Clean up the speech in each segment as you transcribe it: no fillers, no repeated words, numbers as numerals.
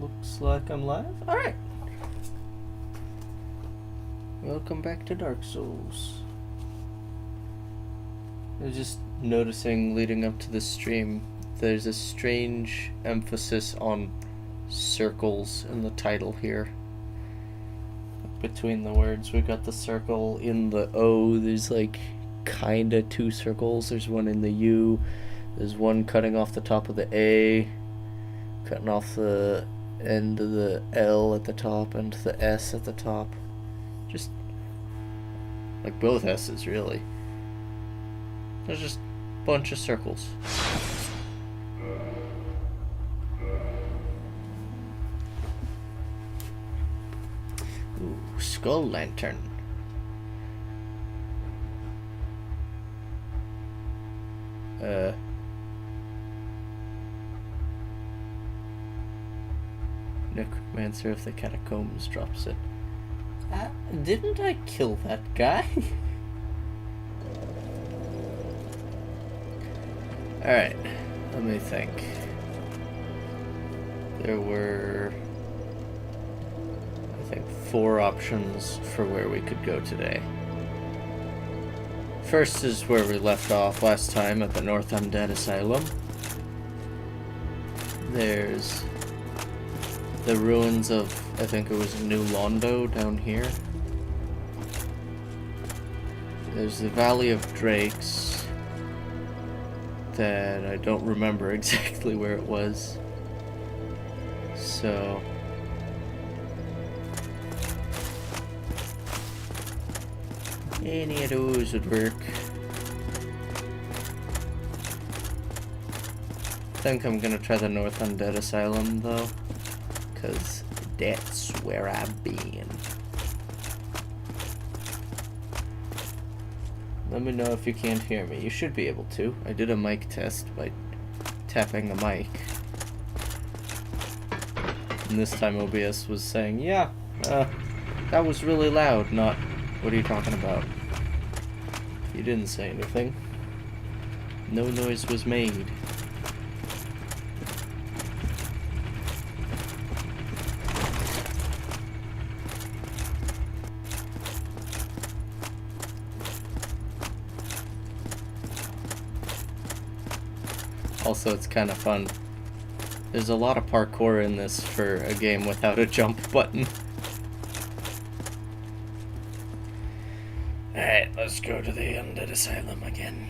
Looks like I'm live. Alright. Welcome back to Dark Souls. I was just noticing leading up to this stream, there's a strange emphasis on circles in the title here. Between the words, we've got the circle in the O, there's like kinda two circles. There's one in the U, there's one cutting off the top of the A, cutting off the end of the L at the top and the S at the top. Just like both S's, really. There's just a bunch of circles. Ooh, skull lantern. Necromancer of the Catacombs drops it. Didn't I kill that guy? Alright, let me think. There were, I think, 4 options for where we could go today. First is where we left off last time at the North Undead Asylum. There's the ruins of, I think it was New Londo down here. There's the Valley of Drakes that I don't remember exactly where it was. So any of those would work. I think I'm gonna try the North Undead Asylum though, because that's where I've been. Let me know if you can't hear me. You should be able to. I did a mic test by tapping the mic. And this time OBS was saying, yeah, that was really loud, not, what are you talking about? You didn't say anything. No noise was made. Also, it's kind of fun. There's a lot of parkour in this for a game without a jump button. Alright, let's go to the Undead Asylum again.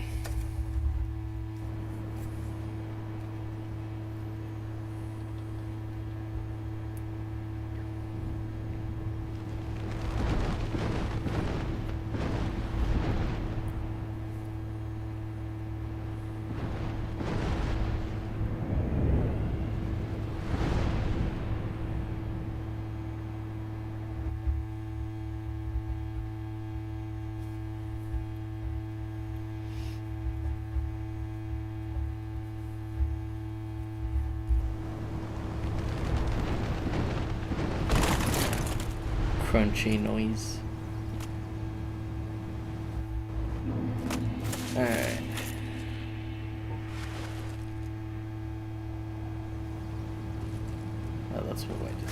Crunchy noise. Alright. Oh, that's what I did.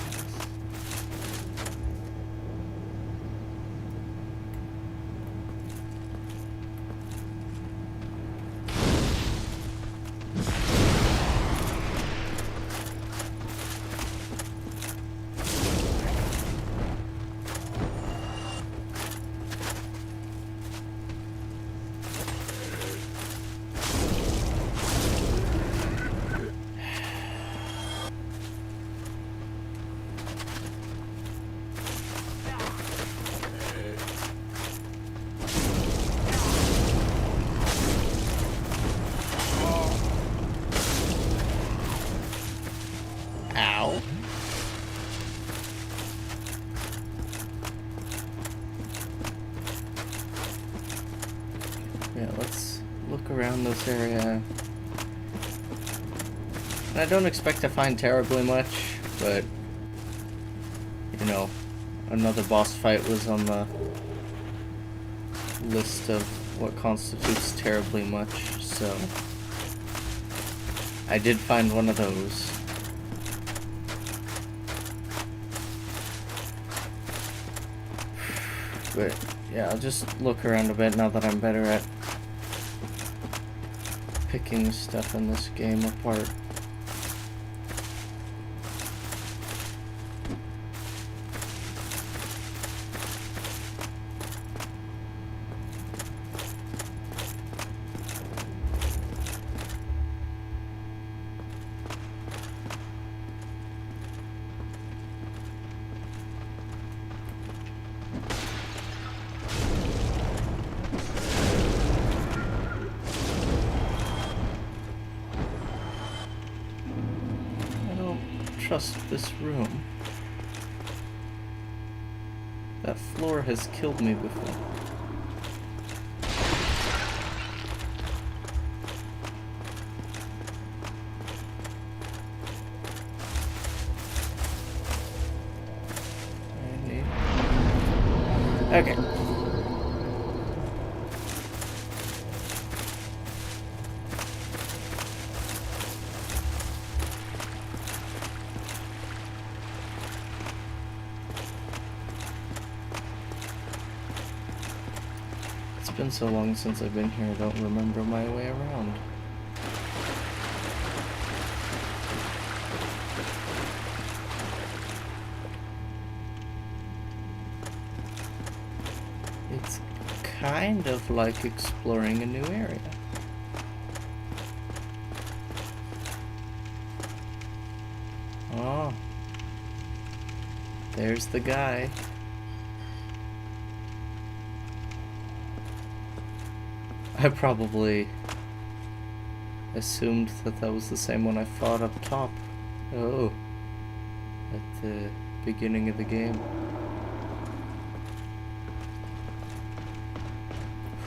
Ow. Yeah, let's look around this area. I don't expect to find terribly much, but you know, another boss fight was on the list of what constitutes terribly much, so I did find one of those. But yeah, I'll just look around a bit now that I'm better at picking stuff in this game apart. Trust this room. That floor has killed me before. Okay. It's been so long since I've been here, I don't remember my way around. It's kind of like exploring a new area. Oh, there's the guy. I probably assumed that that was the same one I fought up top. Oh, at the beginning of the game.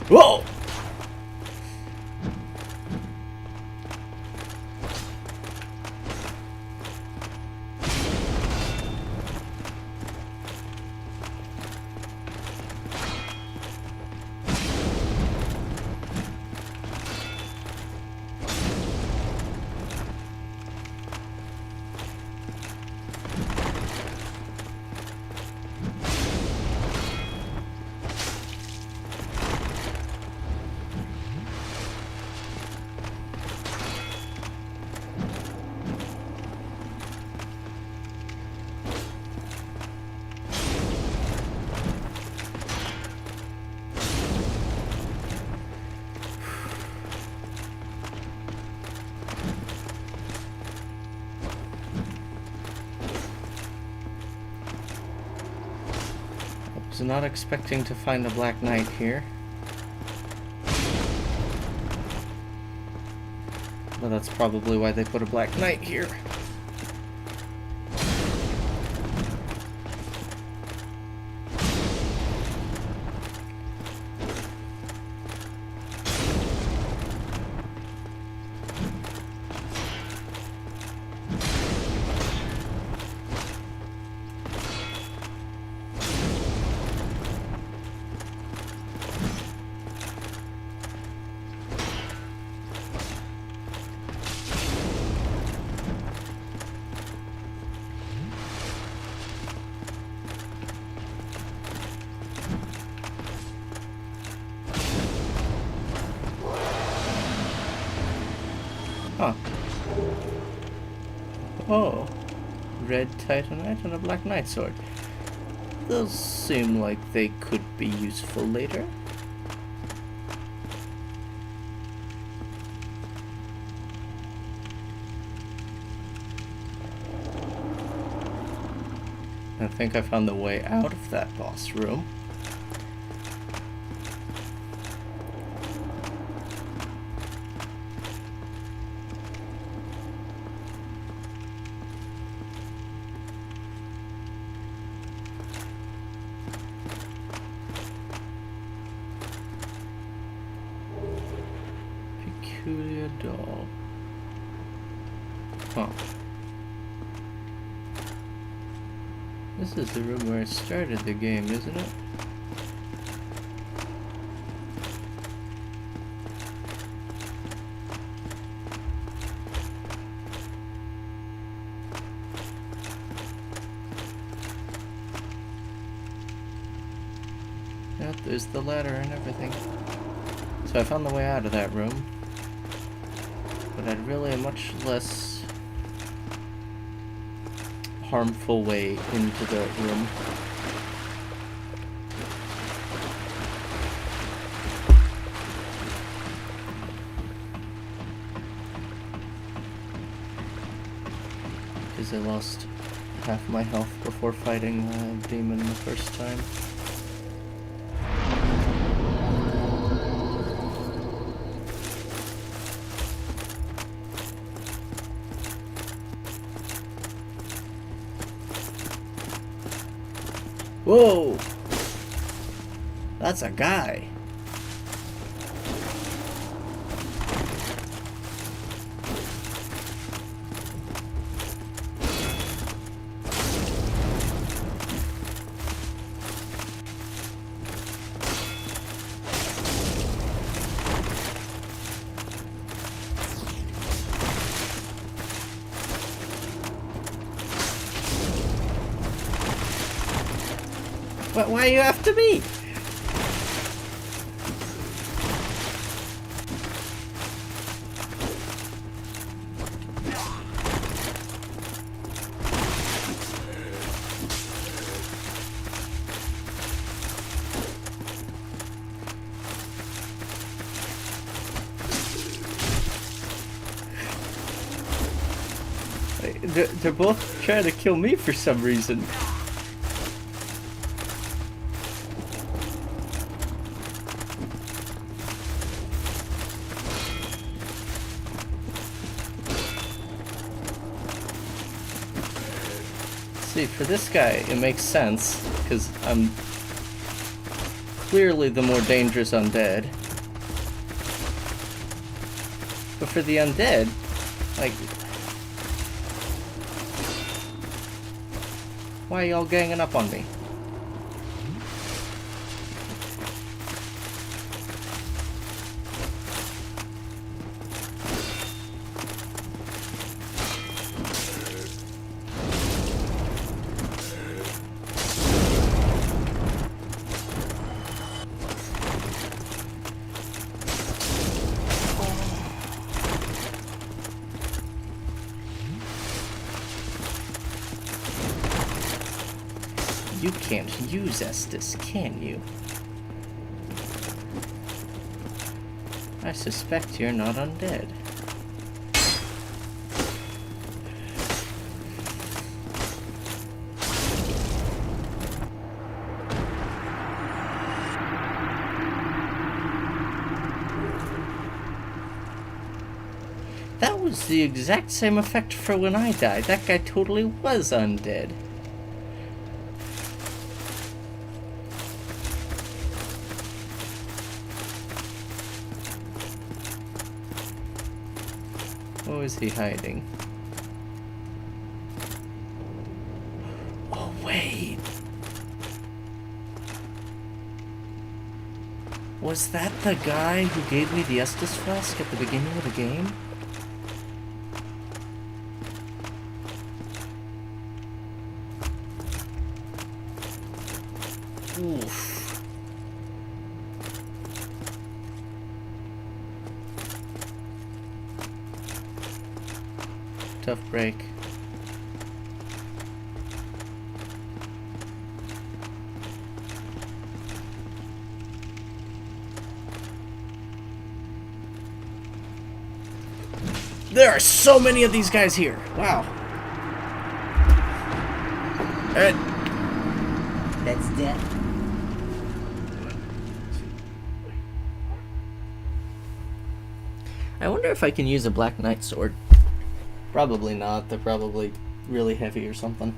Whoa! I was not expecting to find a Black Knight here. But that's probably why they put a Black Knight here. Huh. Oh. Red Titanite and a Black Knight sword. Those seem like they could be useful later. I think I found the way out of that boss room. Peculiar doll. Huh. This is the room where I started the game, isn't it? there's the ladder and everything. So I found the way out of that room. But I'd really a much less harmful way into the room. Because I lost half my health before fighting the demon the first time. Whoa! That's a guy. But why are you after me? They're both trying to kill me for some reason. See, for this guy, it makes sense, because I'm clearly the more dangerous undead. But for the undead, like, why are y'all ganging up on me? You can't use Estus, can you? I suspect you're not undead. That was the exact same effect for when I died. That guy totally was undead. What was he hiding? Oh, wait. Was that the guy who gave me the Estus flask at the beginning of the game? Oof. Tough break. There are so many of these guys here. Wow. Alright. That's dead. I wonder if I can use a Black Knight sword. Probably not. They're probably really heavy or something.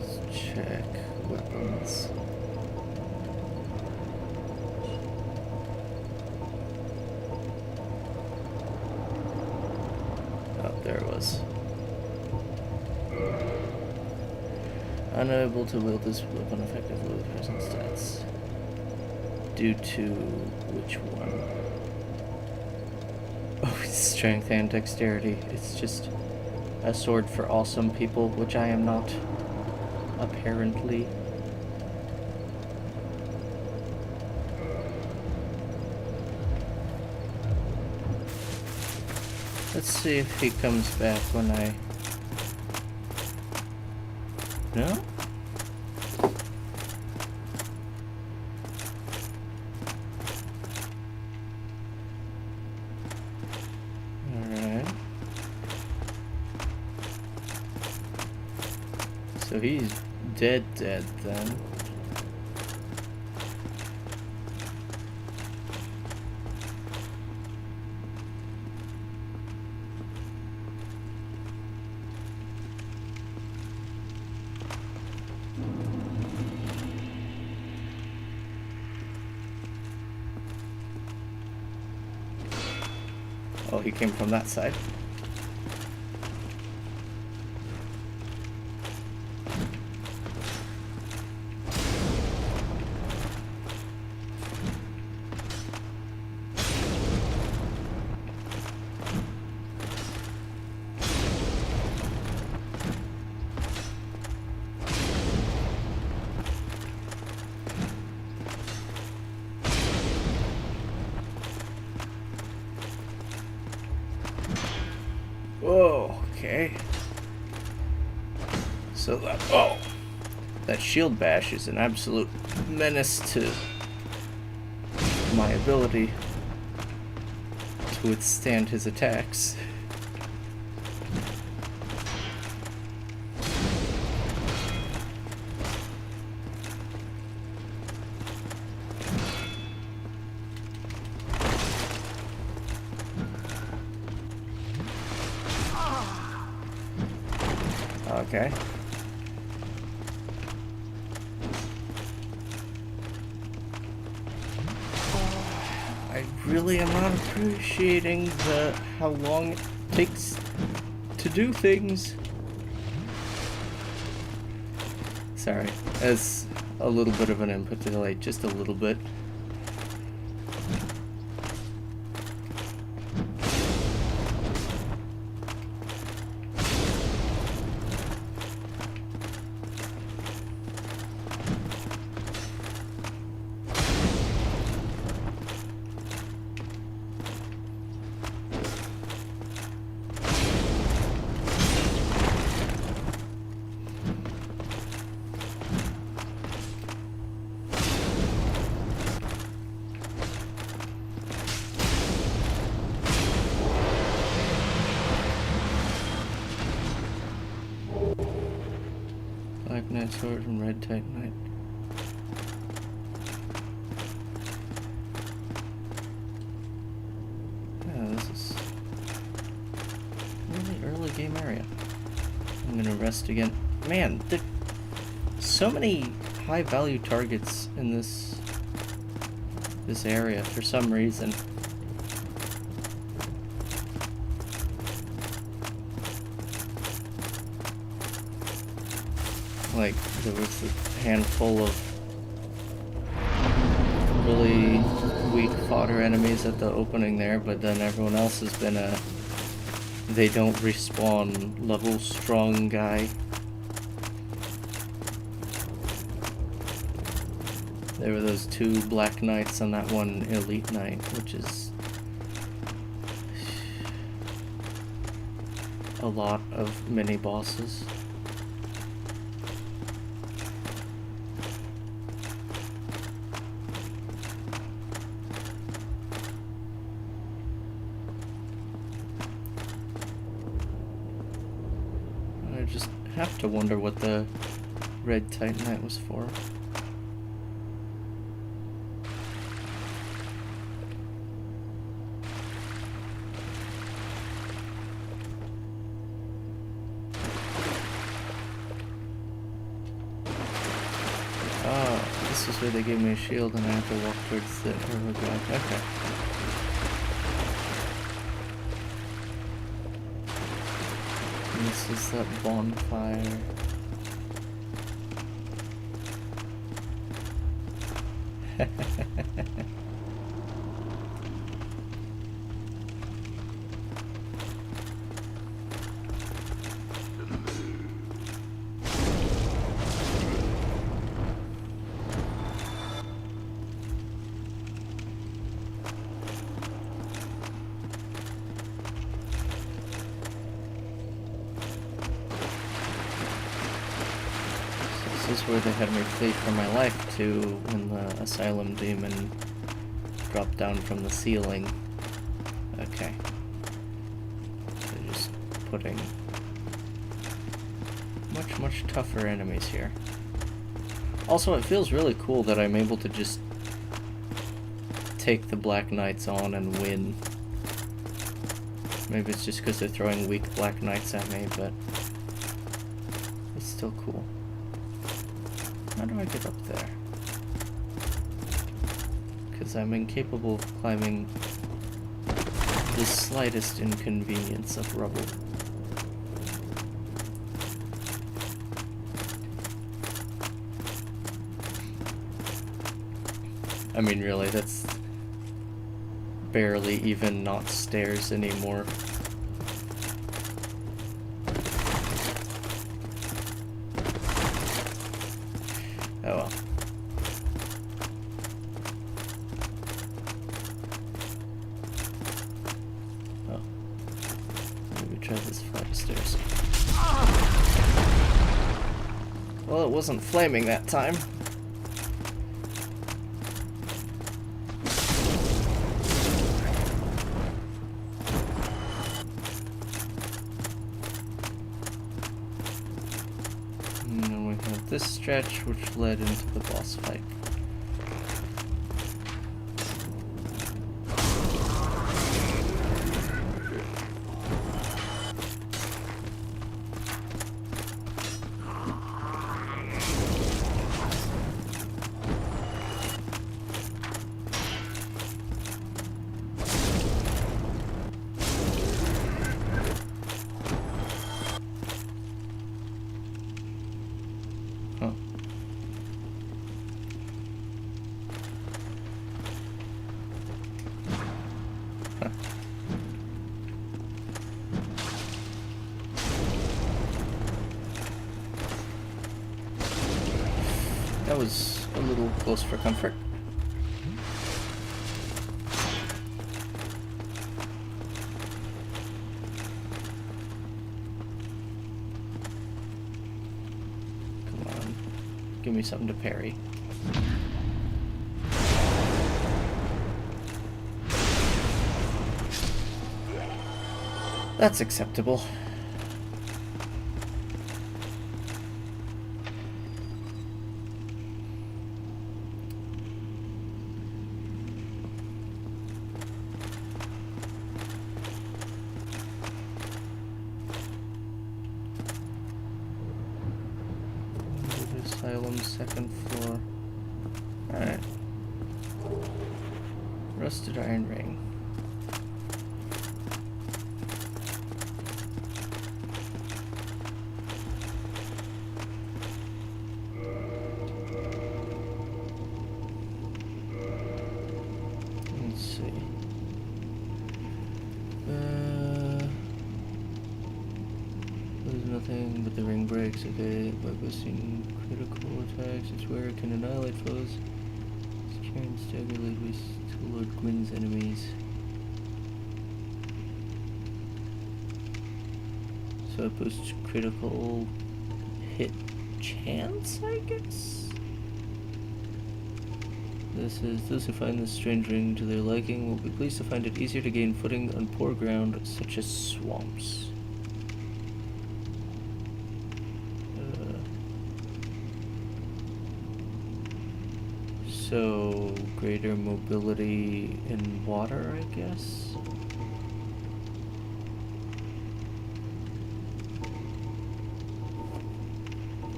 Let's check weapons. unable to wield this weapon effectively with present stats. Due to which one? Oh, it's strength and dexterity. It's just a sword for awesome people, which I am not, apparently. Let's see if he comes back when I... No? Alright. So he's dead then. Oh, he came from that side. Whoa, okay. So that shield bash is an absolute menace to my ability to withstand his attacks. Okay. I really am not appreciating how long it takes to do things. Sorry, that's a little bit of an input delay, just a little bit. Black Knight Sword and Red Titanite. Yeah, this is really early game area. I'm gonna rest again. Man, there's so many high value targets in this area for some reason. Like, there was a handful of really weak fodder enemies at the opening there, but then everyone else has been a they don't respawn level strong guy. There were those 2 Black Knights and that one Elite Knight, which is a lot of mini bosses. I just have to wonder what the Red Titanite was for. This is where they gave me a shield and I have to walk towards the arrow god. Okay. And this is that bonfire. This is where they had me flee for my life to when the asylum demon dropped down from the ceiling. Okay. They're just putting much tougher enemies here. Also, it feels really cool that I'm able to just take the Black Knights on and win. Maybe it's just because they're throwing weak Black Knights at me, but it's still cool. How do I get up there? Because I'm incapable of climbing the slightest inconvenience of rubble. I mean, really, that's barely even not stairs anymore. Oh well. Oh. Maybe try this flight of stairs. Well, it wasn't flaming that time. And then we have this stretch, which led into the boss fight. Huh. Huh. That was a little close for comfort. Come on. Give me something to parry. That's acceptable. Asylum, second floor. Alright. Rusted iron ring. Let's see. There's nothing but the ring breaks, okay. By boosting critical attacks, it's where it can annihilate foes. Secure and stagger leadways to Lord Gwyn's enemies. So it boosts critical hit chance, I guess? This is, those who find this strange ring to their liking will be pleased to find it easier to gain footing on poor ground such as swamps. So, greater mobility in water, I guess?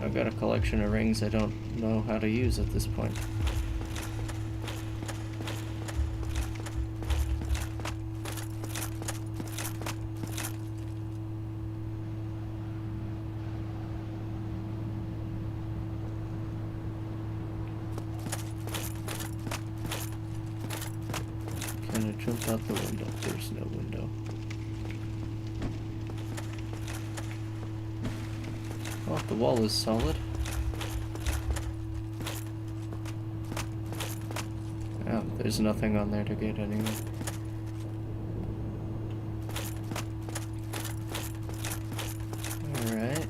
I've got a collection of rings I don't know how to use at this point. Jump out the window. There's no window. Oh, the wall is solid. Oh, there's nothing on there to get anyway. Alright.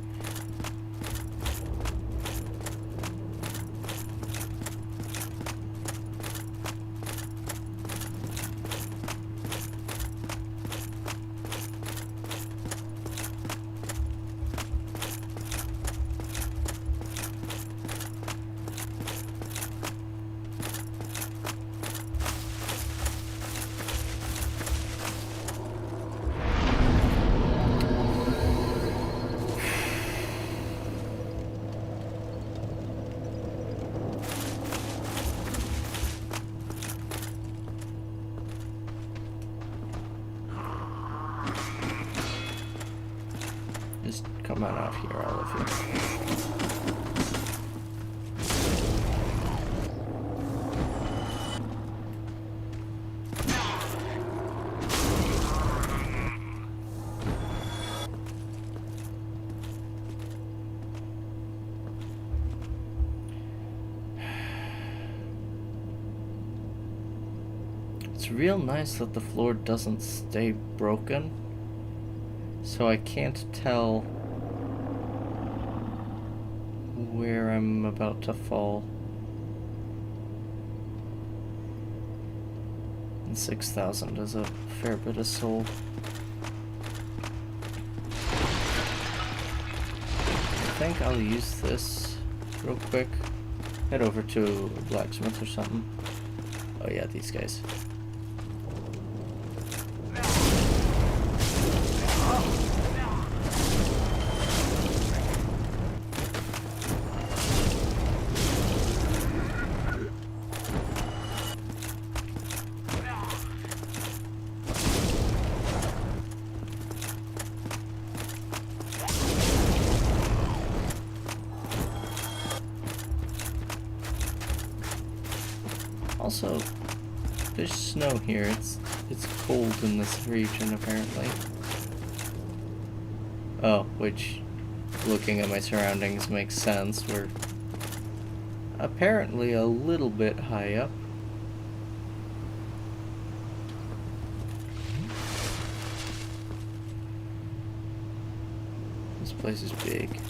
Just come on out here, all of you. It's real nice that the floor doesn't stay broken, so I can't tell where I'm about to fall. And 6,000 is a fair bit of soul. I think I'll use this real quick. Head over to a blacksmith or something. Oh yeah, these guys. Also, there's snow here. It's cold in this region apparently. Oh, which, looking at my surroundings, makes sense. We're apparently a little bit high up. This place is big.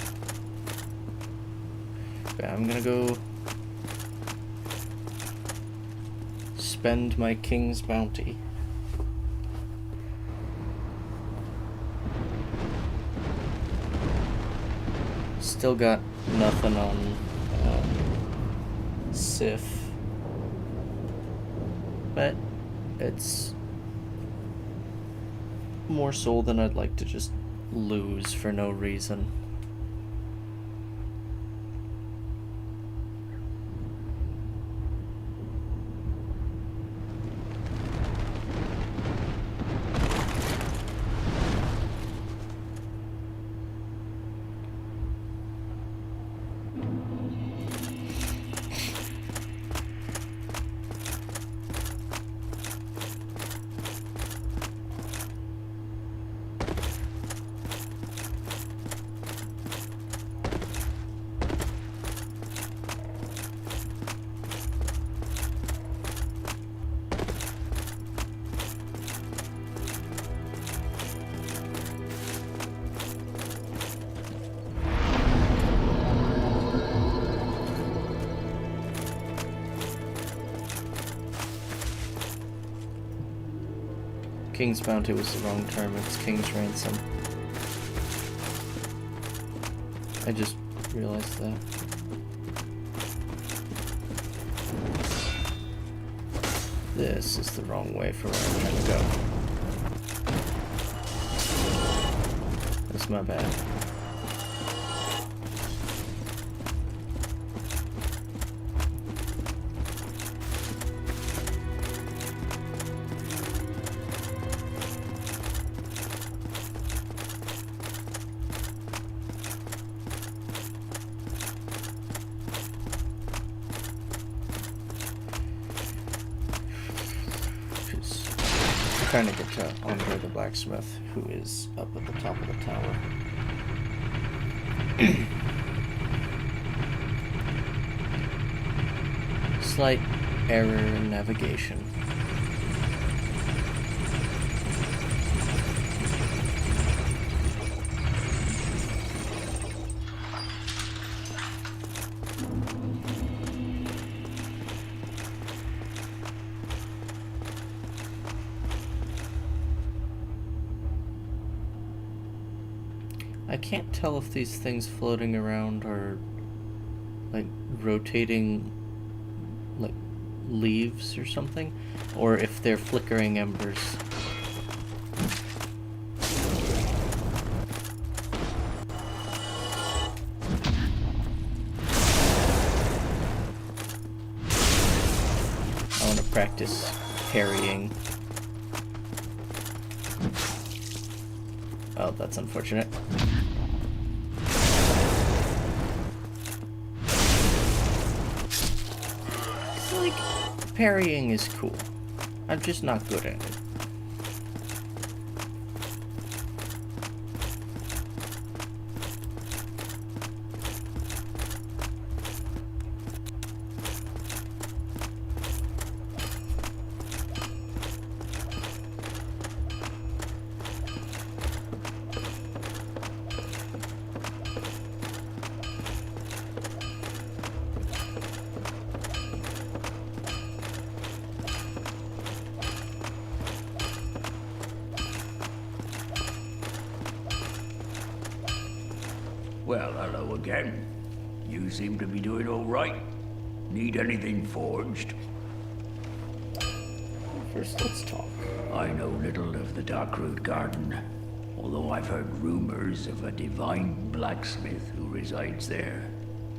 Okay, I'm gonna go spend my king's bounty. Still got nothing on Sif, but it's more soul than I'd like to just lose for no reason. King's Bounty was the wrong term, it's King's Ransom. I just realized that. This is the wrong way for where I'm trying to go. That's my bad. trying to get to Andre the blacksmith, who is up at the top of the tower. Slight error in navigation. I can't tell if these things floating around are like rotating like leaves or something, or if they're flickering embers. I want to practice parrying. Oh, that's unfortunate. It's like, parrying is cool. I'm just not good at it. Well, hello again. You seem to be doing all right. Need anything forged? First, let's talk. I know little of the Darkroot Garden, although I've heard rumors of a divine blacksmith who resides there.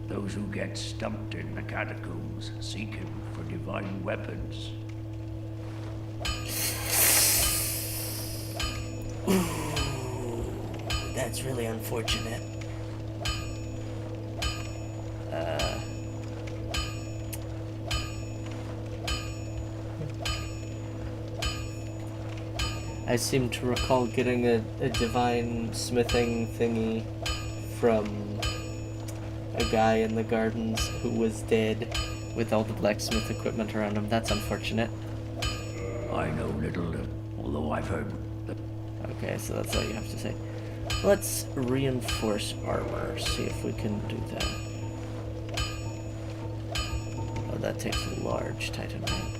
Those who get stumped in the catacombs seek him for divine weapons. That's really unfortunate. I seem to recall getting a divine smithing thingy from a guy in the gardens who was dead with all the blacksmith equipment around him. That's unfortunate. I know little, although I've heard... Okay, so that's all you have to say. Let's reinforce armor, see if we can do that. Oh, that takes a large titanite.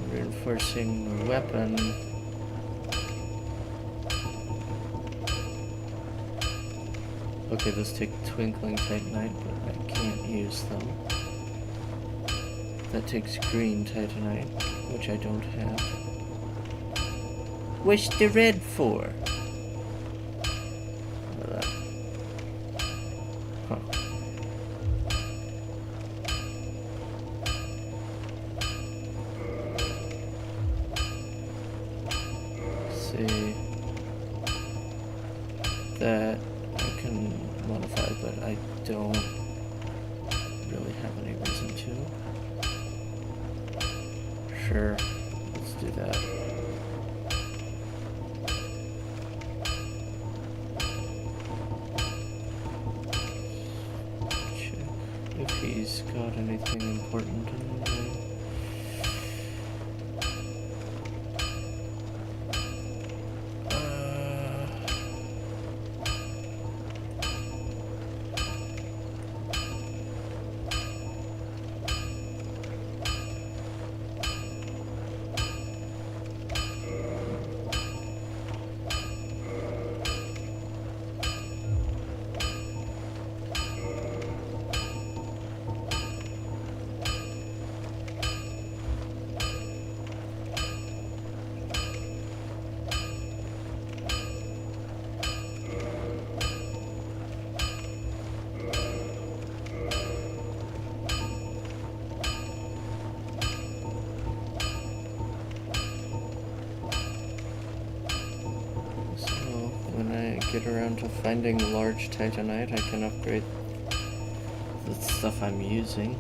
Reinforcing the weapon. Okay, those take twinkling titanite, but I can't use them. That takes green titanite, which I don't have. What's the red for? Huh. See, that I can modify, but I don't really have any reason to. Sure, let's do that. Check if he's got anything important in there. Get around to finding large titanite, I can upgrade the stuff I'm using.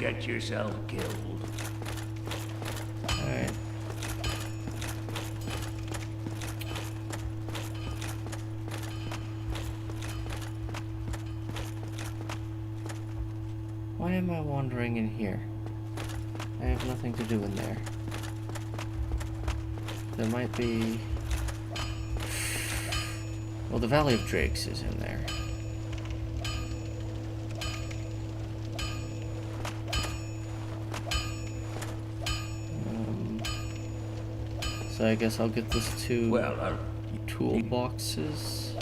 get yourself killed. Alright. Why am I wandering in here? I have nothing to do in there. There might be... Well, the Valley of Drakes is in there. So I guess I'll get this two toolboxes.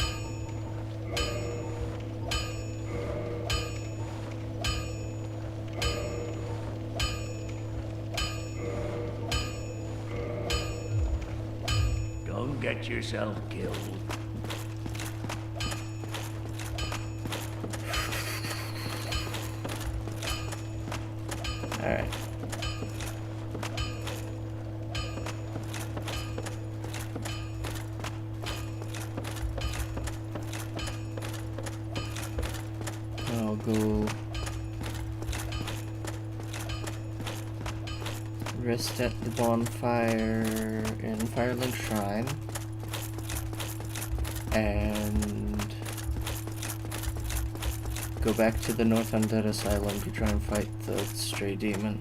Don't get yourself killed. Alright. I'll go rest at the bonfire in Firelink Shrine and go back to the North Undead Asylum to try and fight the stray demon.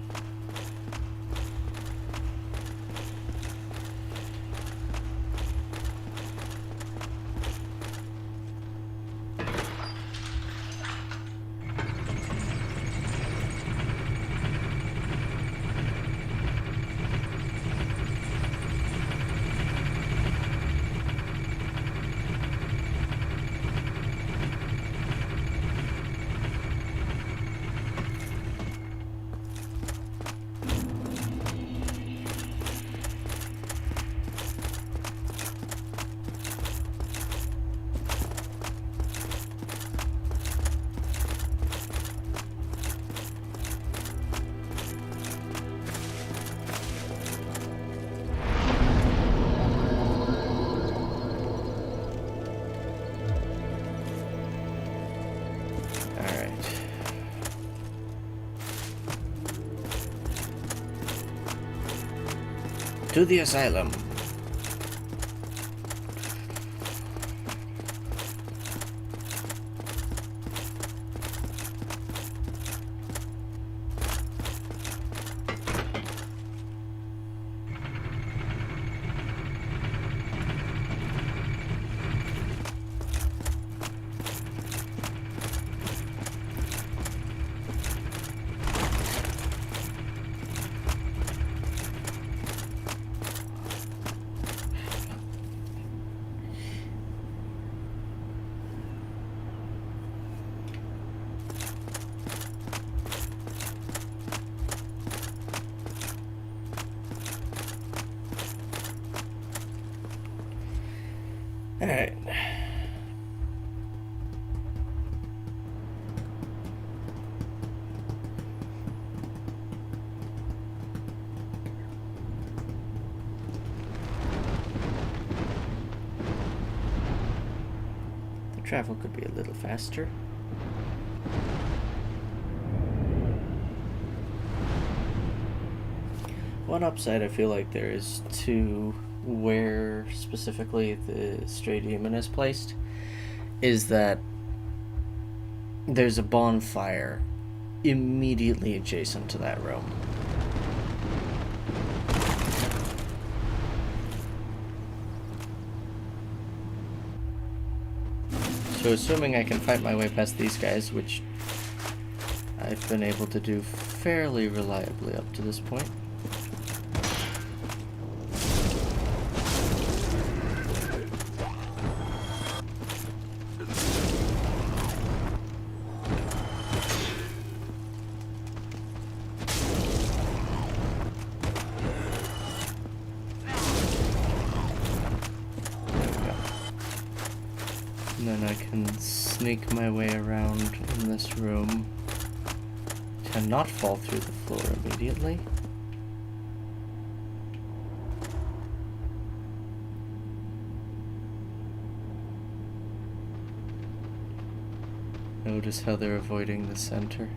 To the asylum. Alright. The travel could be a little faster. One upside I feel like there is to where specifically the stray demon is placed is that there's a bonfire immediately adjacent to that room. So assuming I can fight my way past these guys, which I've been able to do fairly reliably up to this point. And then I can sneak my way around in this room to not fall through the floor immediately. Notice how they're avoiding the center.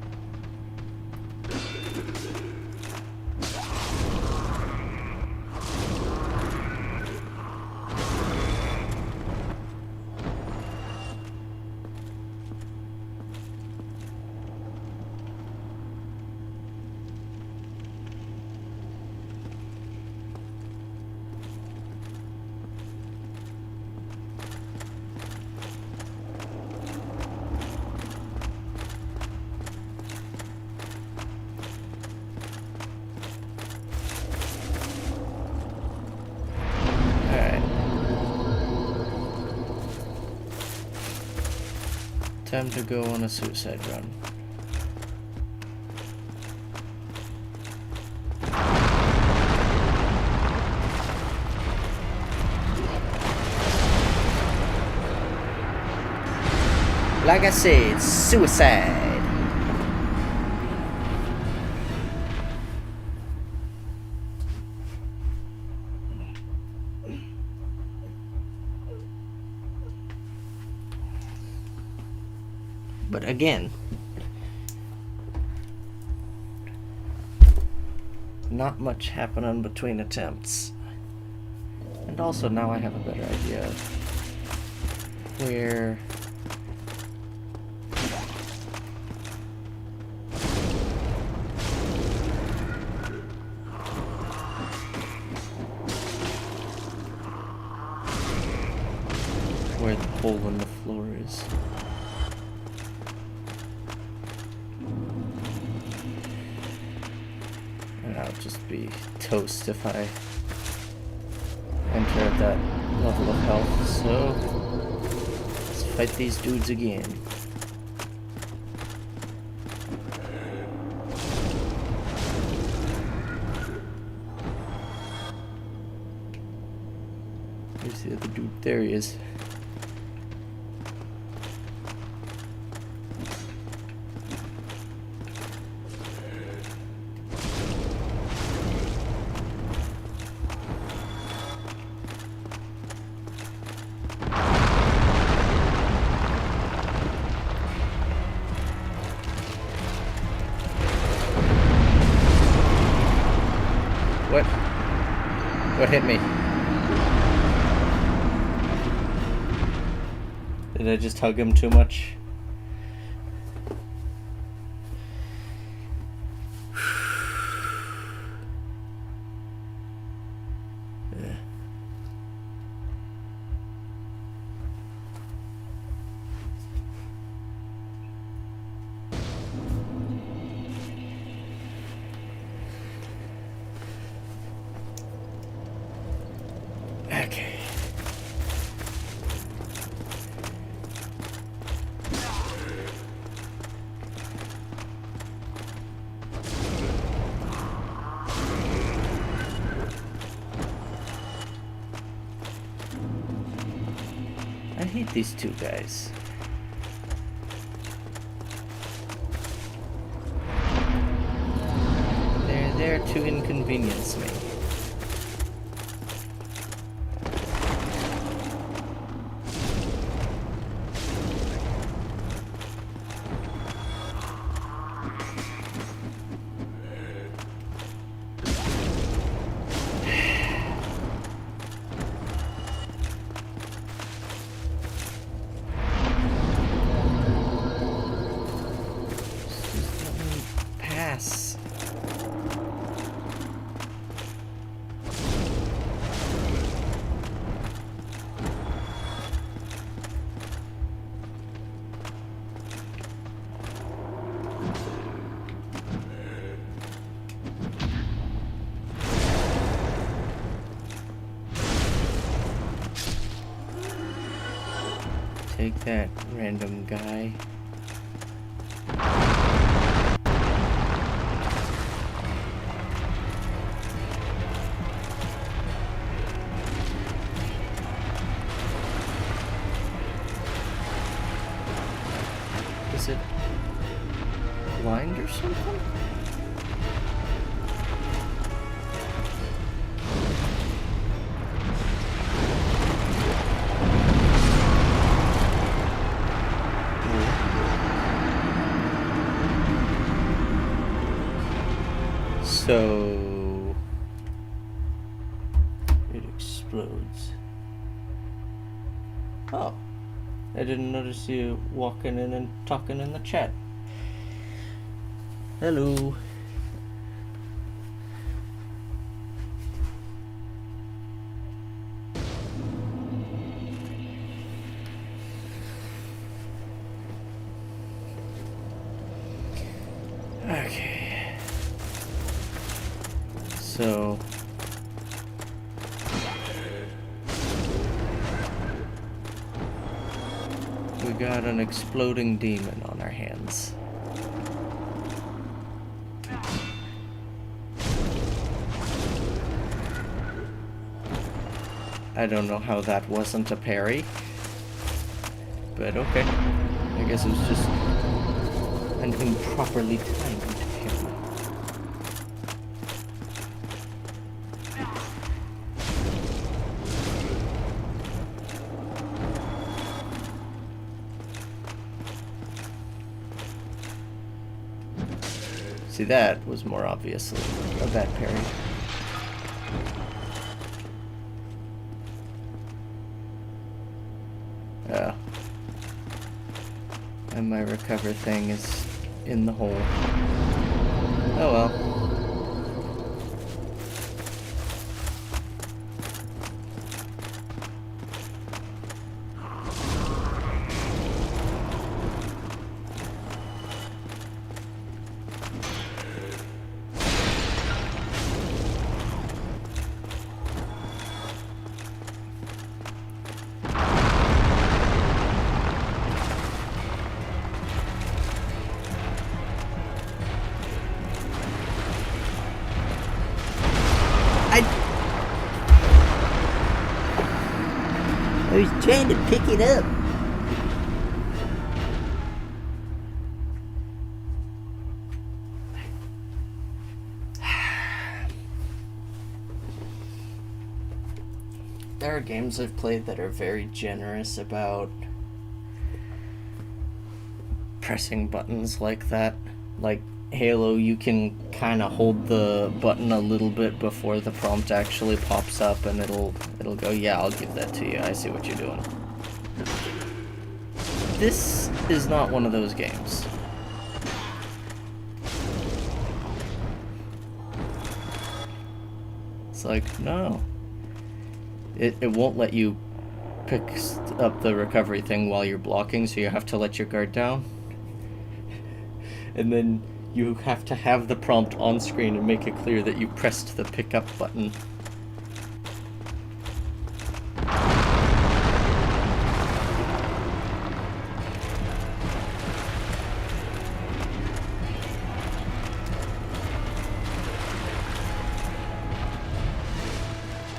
Time to go on a suicide run. Like I said, suicide. But again, not much happening between attempts. And also now I have a better idea of where the hole in the floor is. And I'll just be toast if I enter at that level of health, so let's fight these dudes again. Where's the other dude? There he is. What hit me? Did I just hug him too much? Okay. I hate these two guys. They're there to inconvenience me. Pass. Take that, random guy. Is it blind or something? So it explodes. Oh, I didn't notice you walking in and talking in the chat. Hello. Okay. So we got an exploding demon on our hands. I don't know how that wasn't a parry. But okay. I guess it was just an improperly timed parry. See, that was more obviously a bad parry. And my recover thing is in the hole. Oh well. I was trying to pick it up. There are games I've played that are very generous about pressing buttons like that. Like Halo, you can kind of hold the button a little bit before the prompt actually pops up, and it'll go, yeah, I'll give that to you. I see what you're doing. This is not one of those games. It's like, no. It won't let you pick up the recovery thing while you're blocking, so you have to let your guard down. And then you have to have the prompt on screen and make it clear that you pressed the pickup button.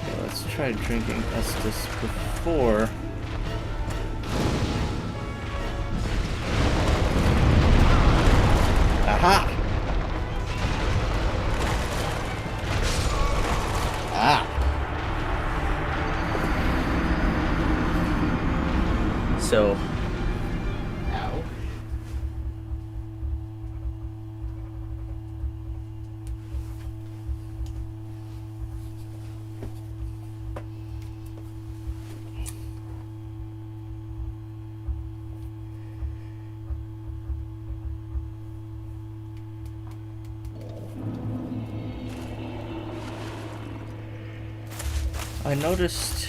Okay, let's try drinking Estus before. Aha! Ah! So... Ow. I noticed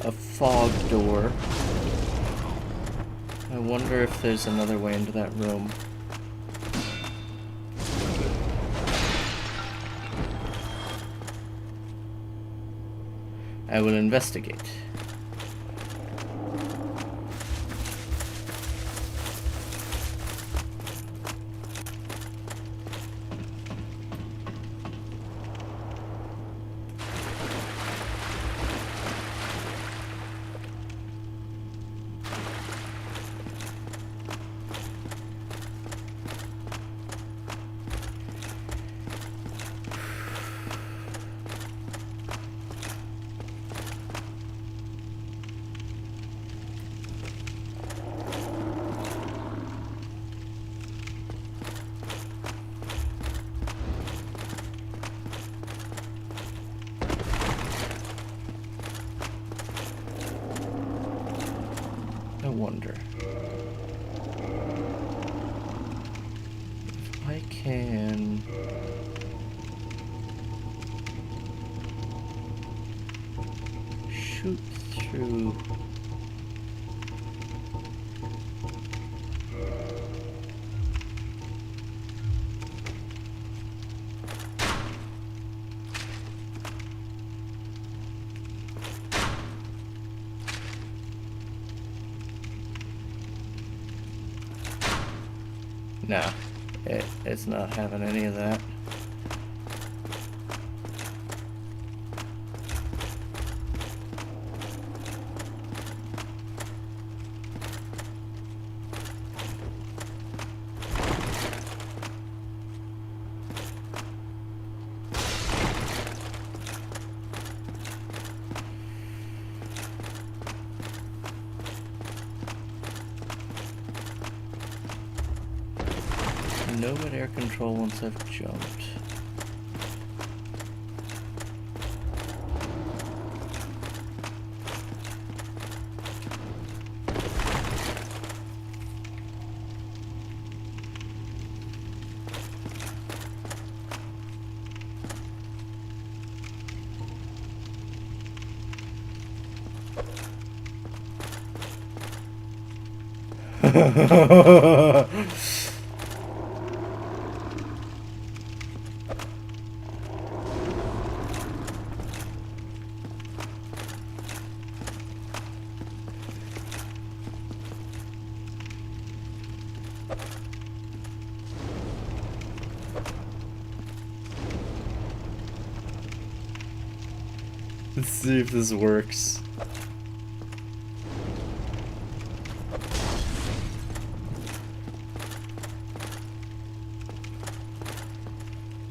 a fog door. I wonder if there's another way into that room. I will investigate. I wonder if I can shoot through. No, it's not having any of that. No mid-air control once I've jumped. Let's see if this works.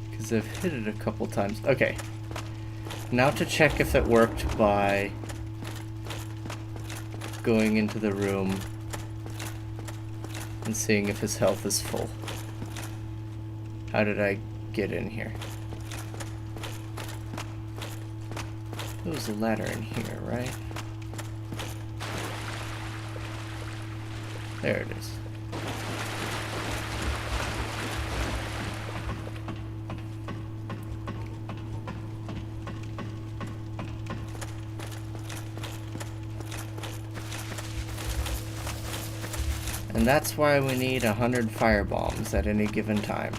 Because I've hit it a couple times. Okay. Now to check if it worked by going into the room and seeing if his health is full. How did I get in here? There was a ladder in here, right? There it is. And that's why we need 100 firebombs at any given time.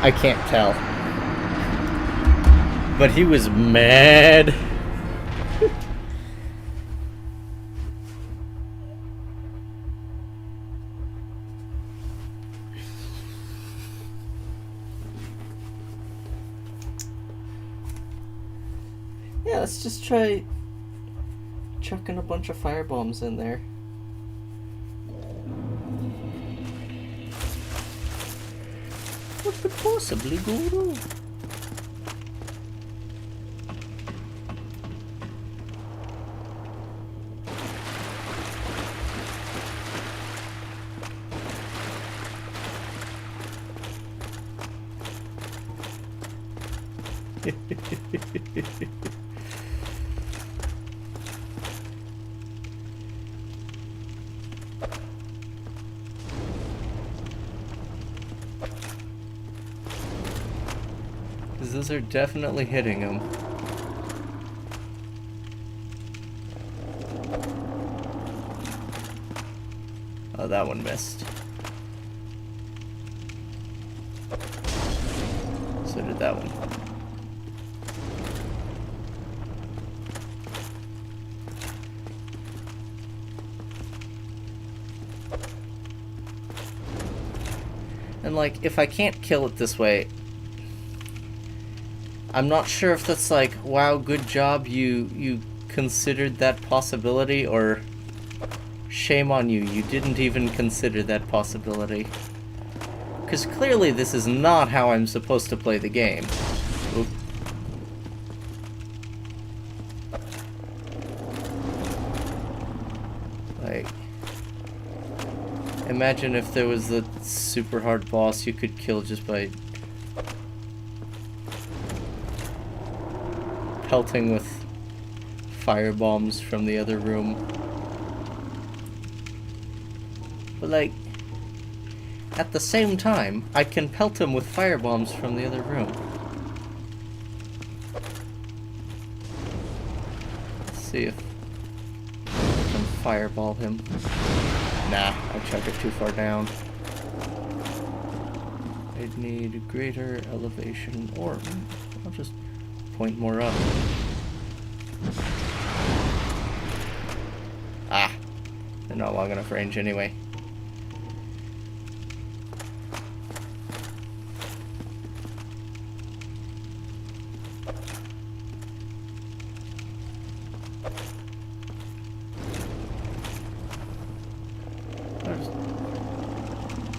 I can't tell. But he was mad. Yeah, let's just try chucking a bunch of firebombs in there. What could possibly go wrong? Those are definitely hitting him. Oh, that one missed. So did that one. And like, if I can't kill it this way, I'm not sure if that's like, wow, good job, you considered that possibility, or shame on you, you didn't even consider that possibility. Because clearly this is not how I'm supposed to play the game. Oop. Like, imagine if there was a super hard boss you could kill just by pelting with firebombs from the other room. But like, at the same time, I can pelt him with firebombs from the other room. Let's see if I can fireball him. Nah, I chucked it too far down. I'd need greater elevation, or I'll just point more up. They're not long enough range anyway.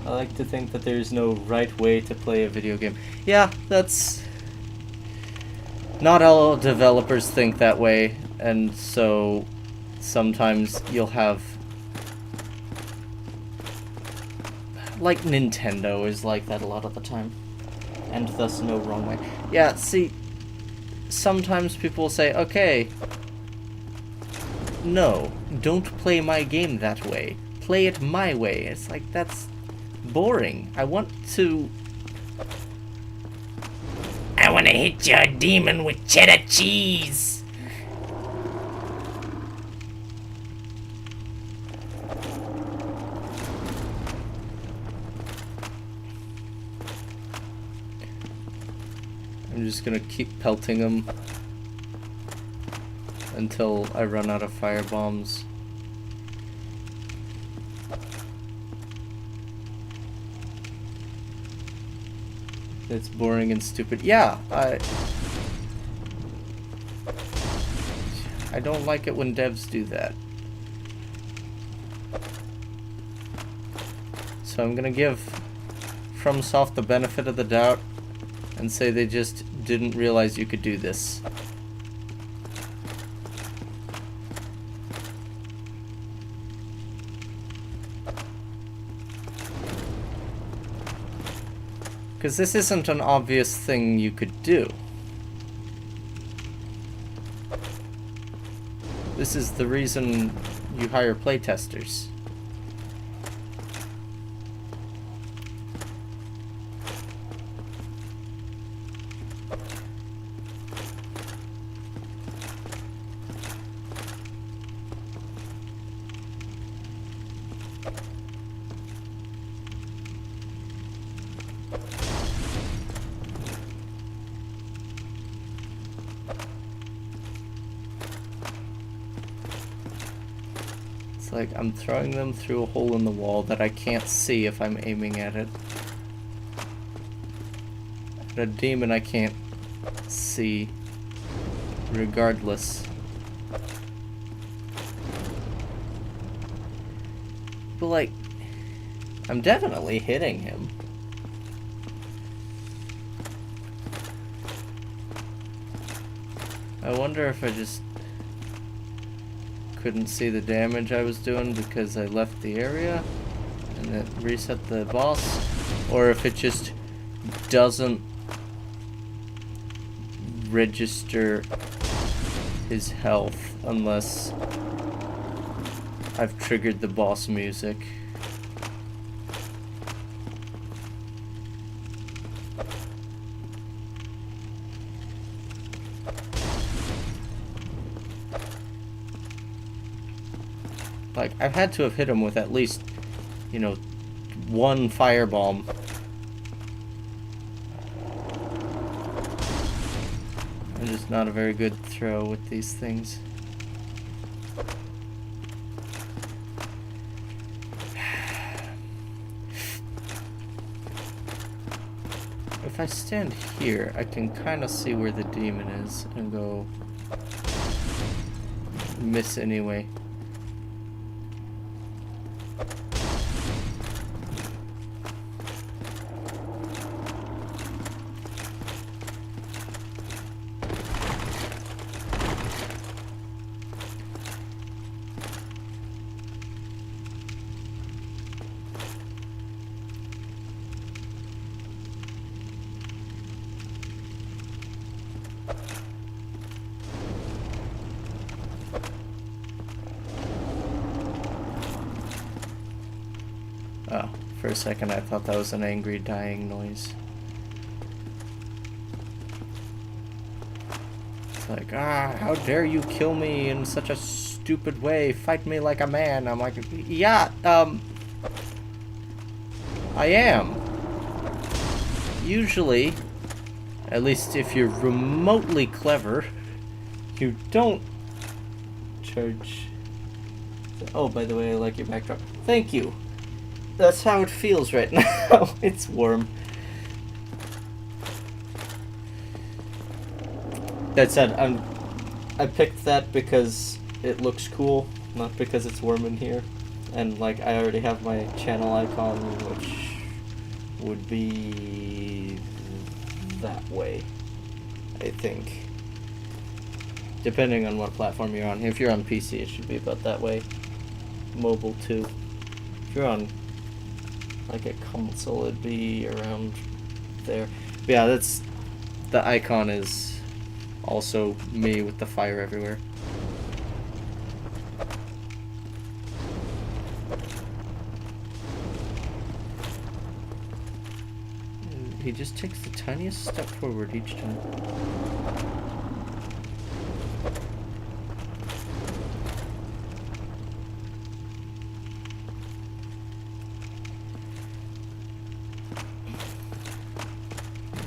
I like to think that there's no right way to play a video game. Yeah, that's... Not all developers think that way, and so sometimes you'll have... Like Nintendo is like that a lot of the time. And thus no wrong way. Yeah, see, sometimes people will say, okay, no, don't play my game that way. Play it my way. It's like, that's boring. I want to hit your demon with cheddar cheese. I'm just gonna keep pelting them until I run out of fire bombs. It's boring and stupid. Yeah, I don't like it when devs do that. So I'm gonna give FromSoft the benefit of the doubt and say they just didn't realize you could do this. Because this isn't an obvious thing you could do. This is the reason you hire playtesters. Like, I'm throwing them through a hole in the wall that I can't see if I'm aiming at it. At a demon I can't see regardless. But like, I'm definitely hitting him. I wonder if I just couldn't see the damage I was doing because I left the area and it reset the boss, or if it just doesn't register his health unless I've triggered the boss music. Like, I've had to have hit him with at least, you know, one firebomb. I'm just not a very good throw with these things. If I stand here, I can kind of see where the demon is and go miss anyway. Oh, for a second I thought that was an angry dying noise. It's like, how dare you kill me in such a stupid way, fight me like a man. I'm like, yeah, I am. Usually, at least if you're remotely clever, you don't charge Oh, by the way, I like your backdrop. Thank you. That's how it feels right now. It's warm. That said, I picked that because it looks cool, not because it's warm in here. And like I already have my channel icon, which would be that way, I think. Depending on what platform you're on. If you're on PC, it should be about that way. Mobile too. If you're on like a console, it'd be around there. But yeah, that's the icon is also me with the fire everywhere. He just takes the tiniest step forward each time.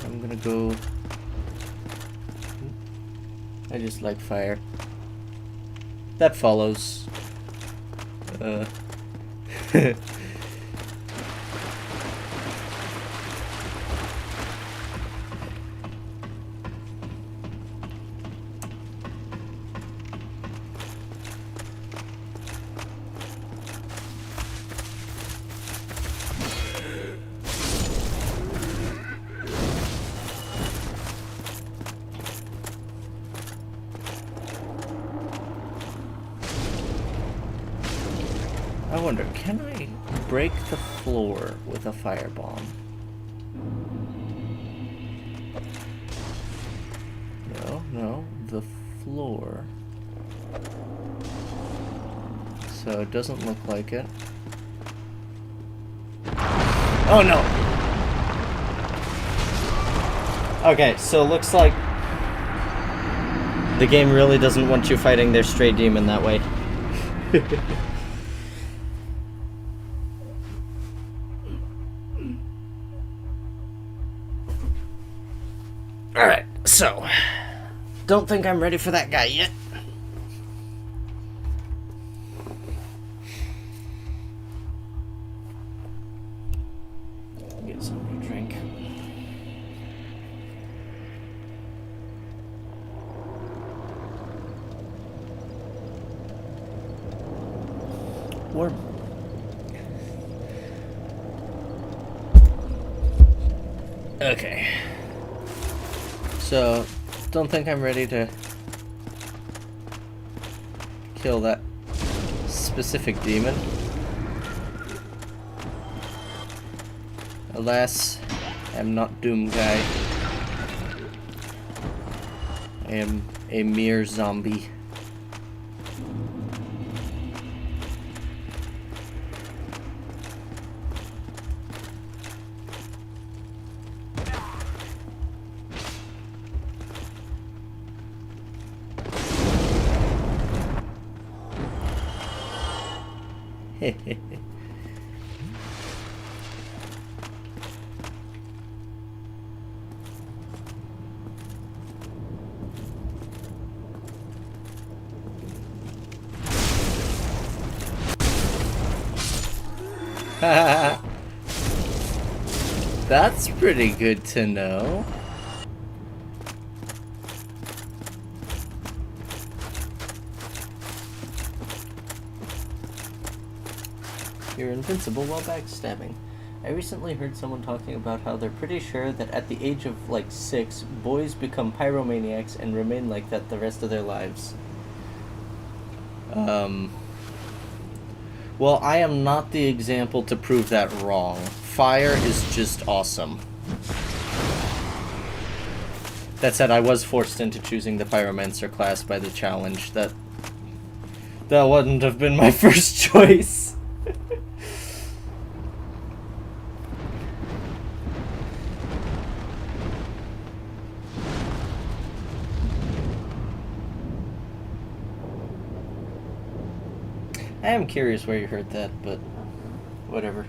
I'm gonna go... I just like fire. That follows. I wonder, can I break the floor with a firebomb? No, the floor. So it doesn't look like it. Oh no! Okay, so it looks like the game really doesn't want you fighting their stray demon that way. Alright, so don't think I'm ready for that guy yet. Get something to drink. Warm. Okay. So, don't think I'm ready to kill that specific demon. Alas, I'm not Doom Guy. I am a mere zombie. That's pretty good to know. You're invincible while backstabbing. I recently heard someone talking about how they're pretty sure that at the age of like 6, boys become pyromaniacs and remain like that the rest of their lives. Well, I am not the example to prove that wrong. Fire is just awesome. That said, I was forced into choosing the Pyromancer class by the challenge. That wouldn't have been my first choice. I am curious where you heard that, but whatever.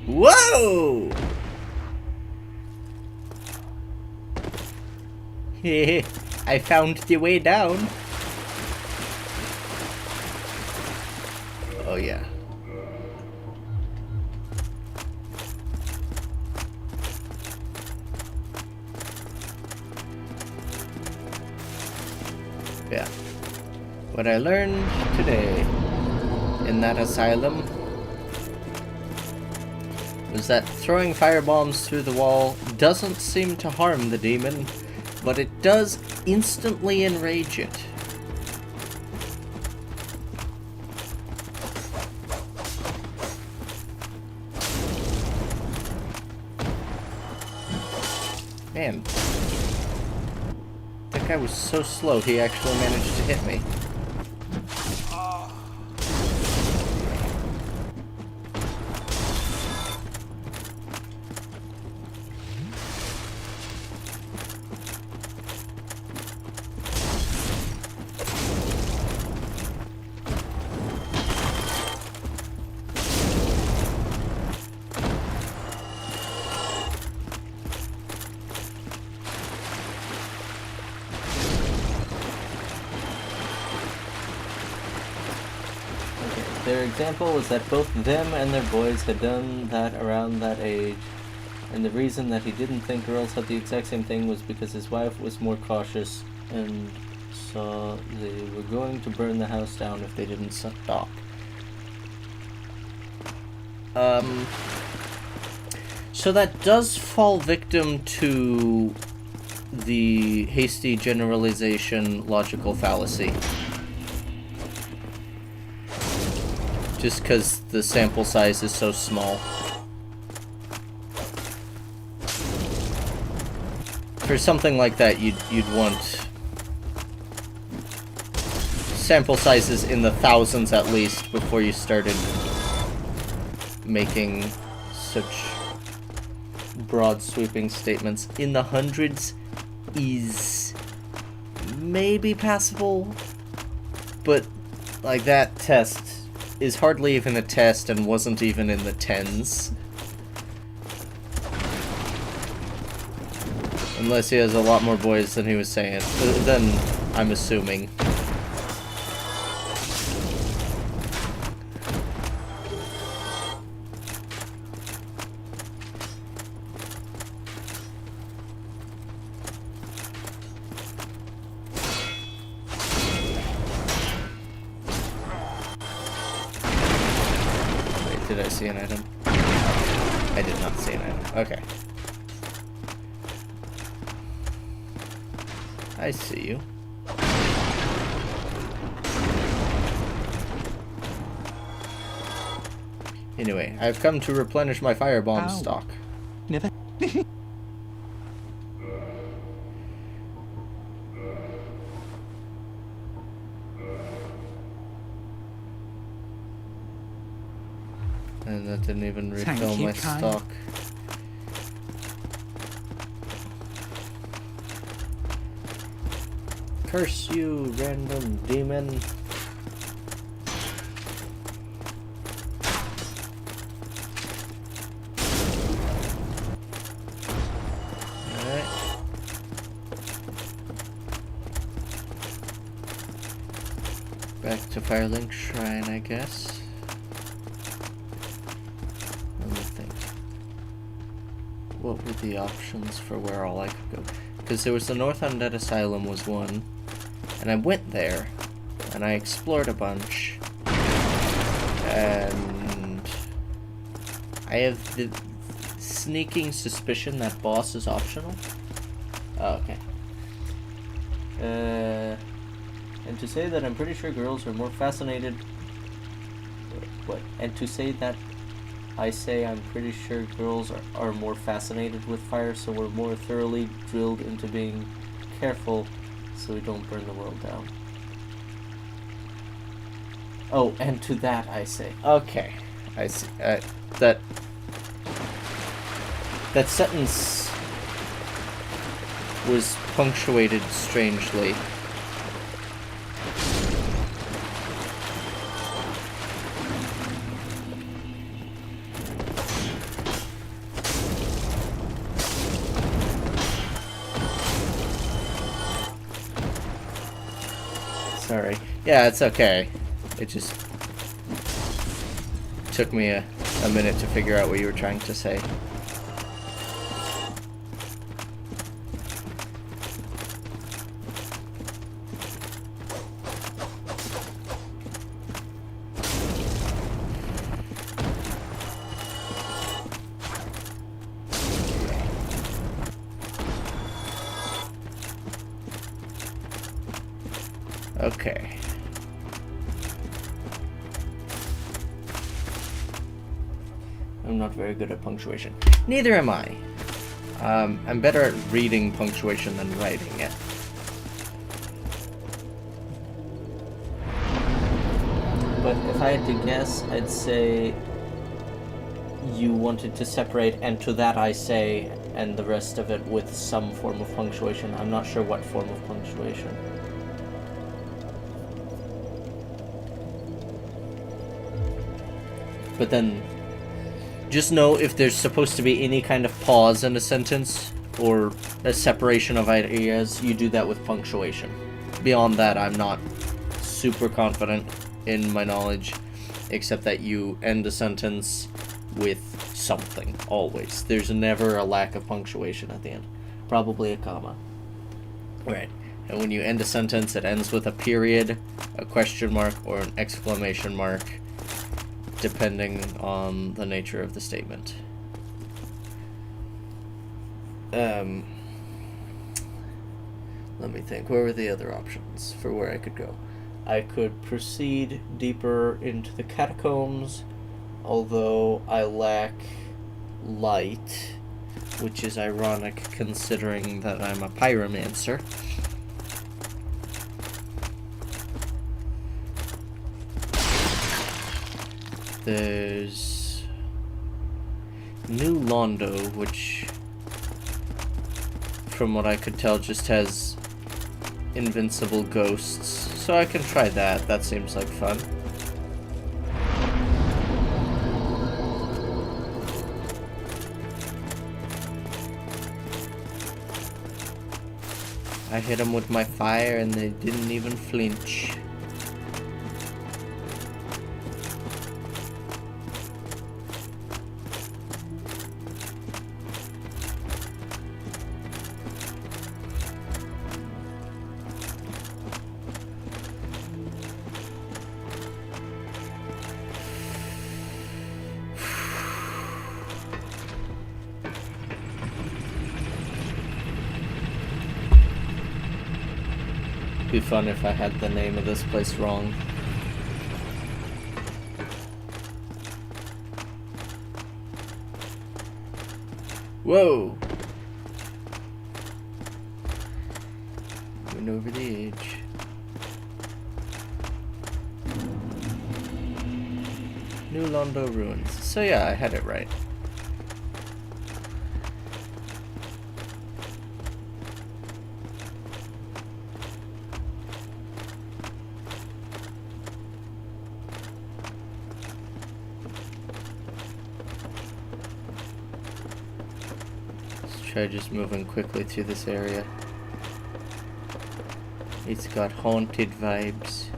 Whoa! I found the way down. Oh yeah. Yeah. What I learned today in that asylum was that throwing firebombs through the wall doesn't seem to harm the demon, but it does instantly enrage it. Man, that guy was so slow, he actually managed to hit me. Their example was that both them and their boys had done that around that age, and the reason that he didn't think girls had the exact same thing was because his wife was more cautious and saw they were going to burn the house down if they didn't stop. So that does fall victim to the hasty generalization logical fallacy. Just because the sample size is so small. For something like that, you'd want sample sizes in the thousands at least before you started making such broad sweeping statements. In the hundreds is maybe passable, but like that test is hardly even a test and wasn't even in the tens. Unless he has a lot more boys than he was saying. Then I'm assuming. Did I see an item? I did not see an item. Okay. I see you. Anyway, I've come to replenish my firebomb stock. Never. And that didn't even refill Thank you, my kind. stock. Curse you, random demon. Alright. Back to Firelink Shrine, I guess. Let me think. What were the options for where all I could go? Because there was the North Undead Asylum was one. And I went there, and I explored a bunch, and I have the sneaking suspicion that boss is optional. Oh, okay. And to say that I'm pretty sure girls are more fascinated... What? And to say that I say I'm pretty sure girls are more fascinated with fire, so we're more thoroughly drilled into being careful so we don't burn the world down. Oh, and to that I say. Okay, I see. That sentence was punctuated strangely. Sorry. Yeah, it's okay. It just took me a minute to figure out what you were trying to say. Okay. I'm not very good at punctuation. Neither am I. I'm better at reading punctuation than writing it. But if I had to guess, I'd say you wanted to separate, and to that I say, and the rest of it with some form of punctuation. I'm not sure what form of punctuation. But then, just know if there's supposed to be any kind of pause in a sentence or a separation of ideas, you do that with punctuation. Beyond that, I'm not super confident in my knowledge, except that you end a sentence with something, always. There's never a lack of punctuation at the end. Probably a comma. Right. And when you end a sentence, it ends with a period, a question mark, or an exclamation mark, depending on the nature of the statement. Let me think. What were the other options for where I could go? I could proceed deeper into the catacombs, although I lack light, which is ironic considering that I'm a pyromancer. There's New Londo, which, from what I could tell, just has invincible ghosts. So I can try that. That seems like fun. I hit them with my fire and they didn't even flinch. Be fun if I had the name of this place wrong. Whoa! Went over the edge. New Londo Ruins. So yeah, I had it right. Try just moving quickly through this area. It's got haunted vibes.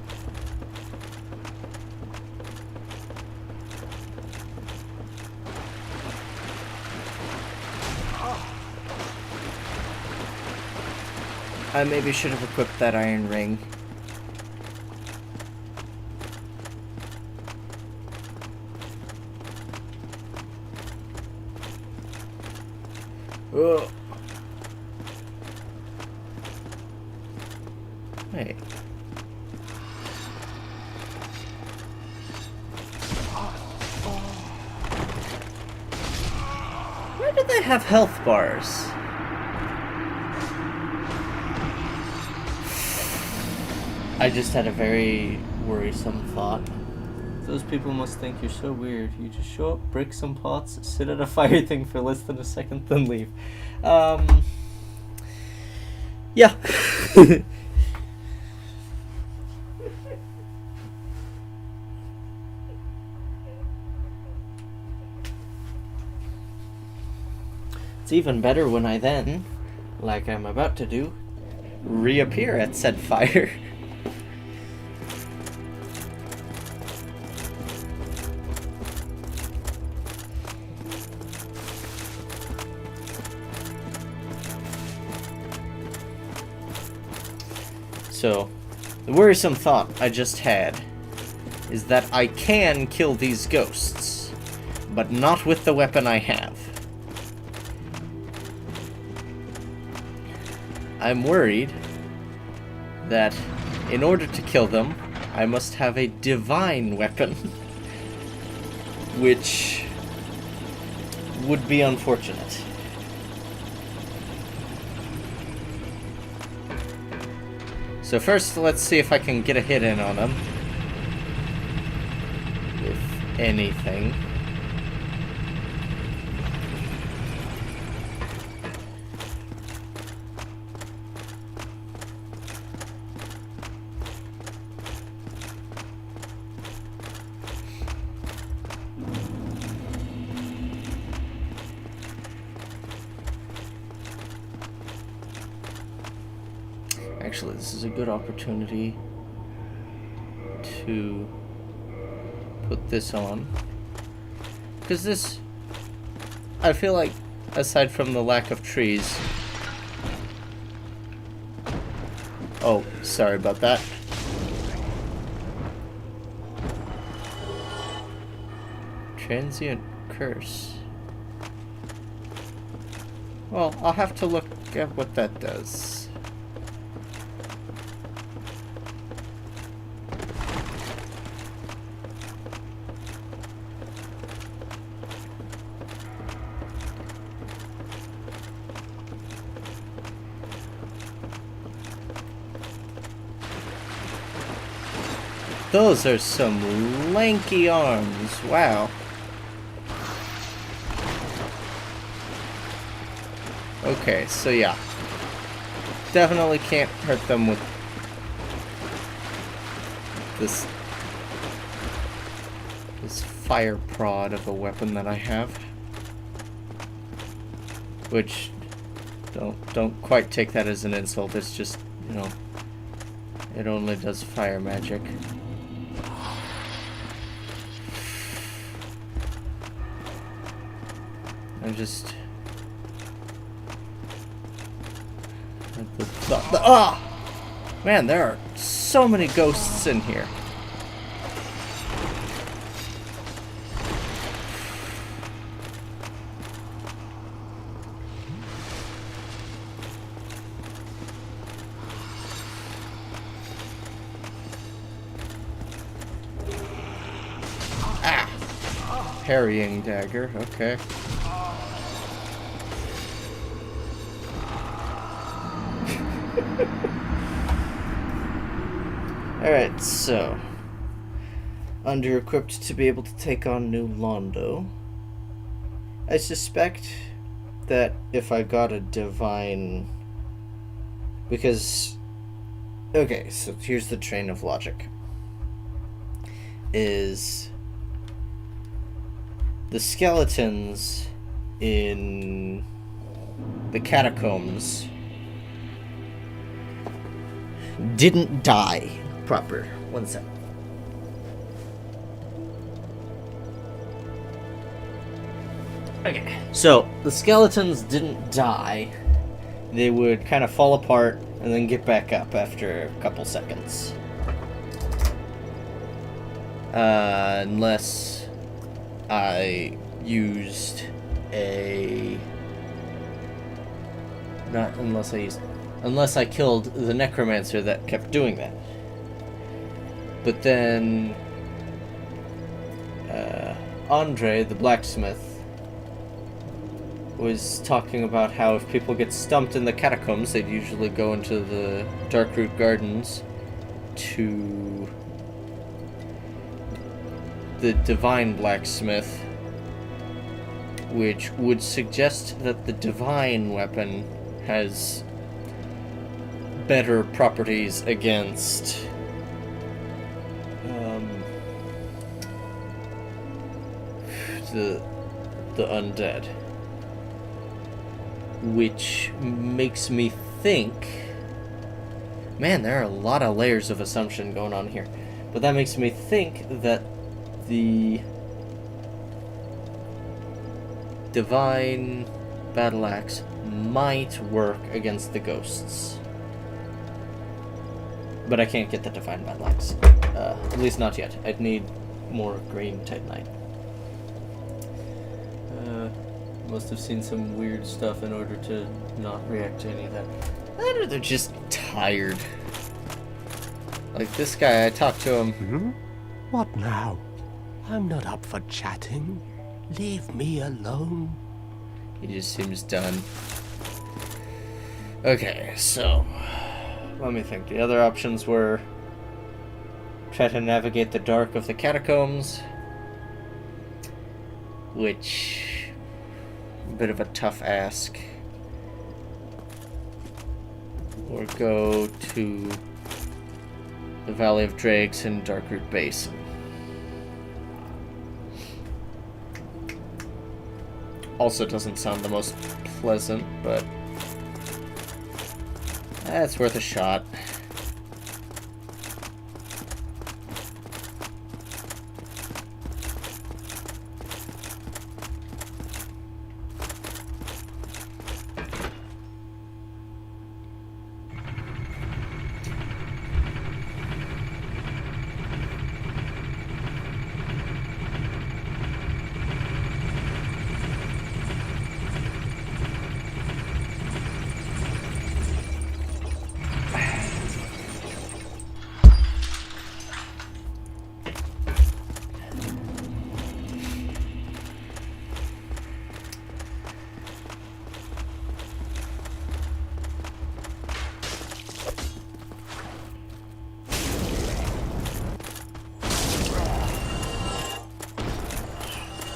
I maybe should have equipped that iron ring. Oh. Wait. Where do they have health bars? I just had a very worrisome thought. Those people must think you're so weird. You just show up, break some pots, sit at a fire thing for less than a second, then leave. Yeah. It's even better when I then, like I'm about to do, reappear at said fire. So, the worrisome thought I just had is that I can kill these ghosts, but not with the weapon I have. I'm worried that in order to kill them, I must have a divine weapon, which would be unfortunate. So first, let's see if I can get a hit in on them. With anything. Actually, this is a good opportunity to put this on. Because this, I feel like, aside from the lack of trees... Oh, sorry about that. Transient curse. Well, I'll have to look at what that does. Those are some lanky arms. Wow. Okay, so yeah. Definitely can't hurt them with this fire prod of a weapon that I have. Which don't quite take that as an insult. It's just, you know, it only does fire magic. I'm just... Ah! Man, there are so many ghosts in here. Ah! Parrying dagger, okay. Alright, so under-equipped to be able to take on New Londo. I suspect that if I got a divine... Because... Okay, so here's the train of logic. Is... The skeletons in the catacombs didn't die proper. One sec. Okay. So, the skeletons didn't die. They would kind of fall apart and then get back up after a couple seconds. Unless I used a... Unless I killed the necromancer that kept doing that. But then... Andre, the blacksmith, was talking about how if people get stumped in the catacombs, they'd usually go into the Darkroot Gardens to the Divine Blacksmith, which would suggest that the Divine weapon has better properties against the undead, which makes me think, man, there are a lot of layers of assumption going on here, but that makes me think that the Divine Battle Axe might work against the ghosts. But I can't get the Divine Bedlocks. At least not yet. I'd need more green Titanite. Must have seen some weird stuff in order to not react to any of that. Or they're just tired. Like this guy, I talked to him. What now? I'm not up for chatting. Leave me alone. He just seems done. Okay, so let me think. The other options were try to navigate the dark of the catacombs, which a bit of a tough ask, or go to the Valley of Drakes and Darkroot Basin. Also doesn't sound the most pleasant, but it's worth a shot.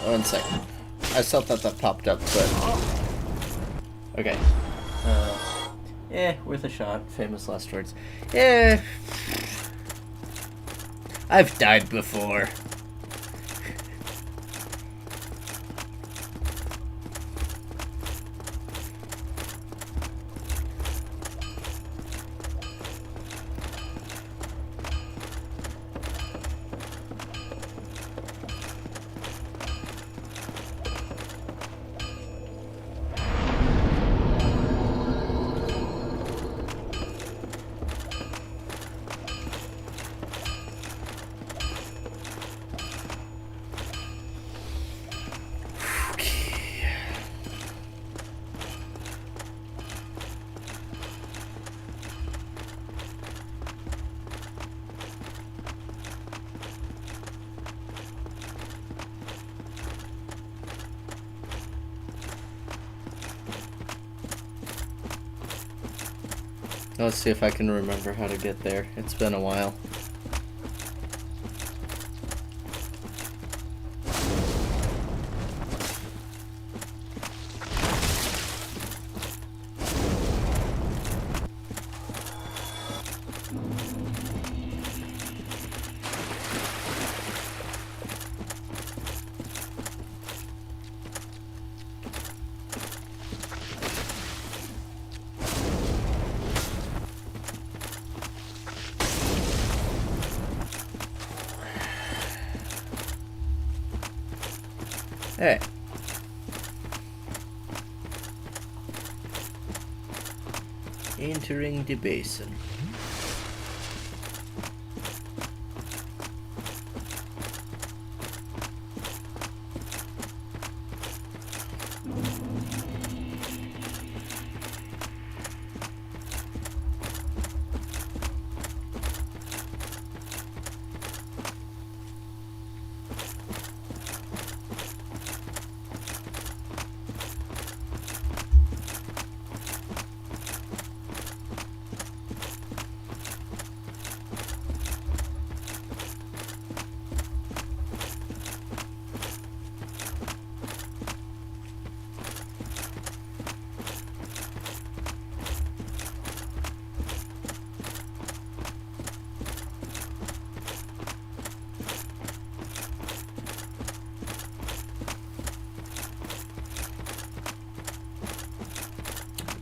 One second. I saw that popped up, but... Okay. Worth a shot. Famous last words. I've died before. Let's see if I can remember how to get there. It's been a while. Hey. Entering the basin.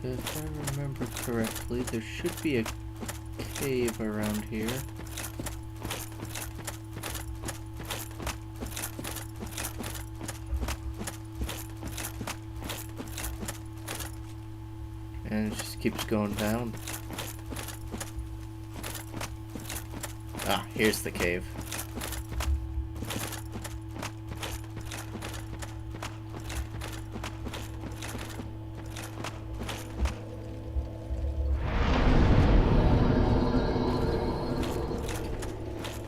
If I remember correctly, there should be a cave around here. And it just keeps going down. Ah, here's the cave.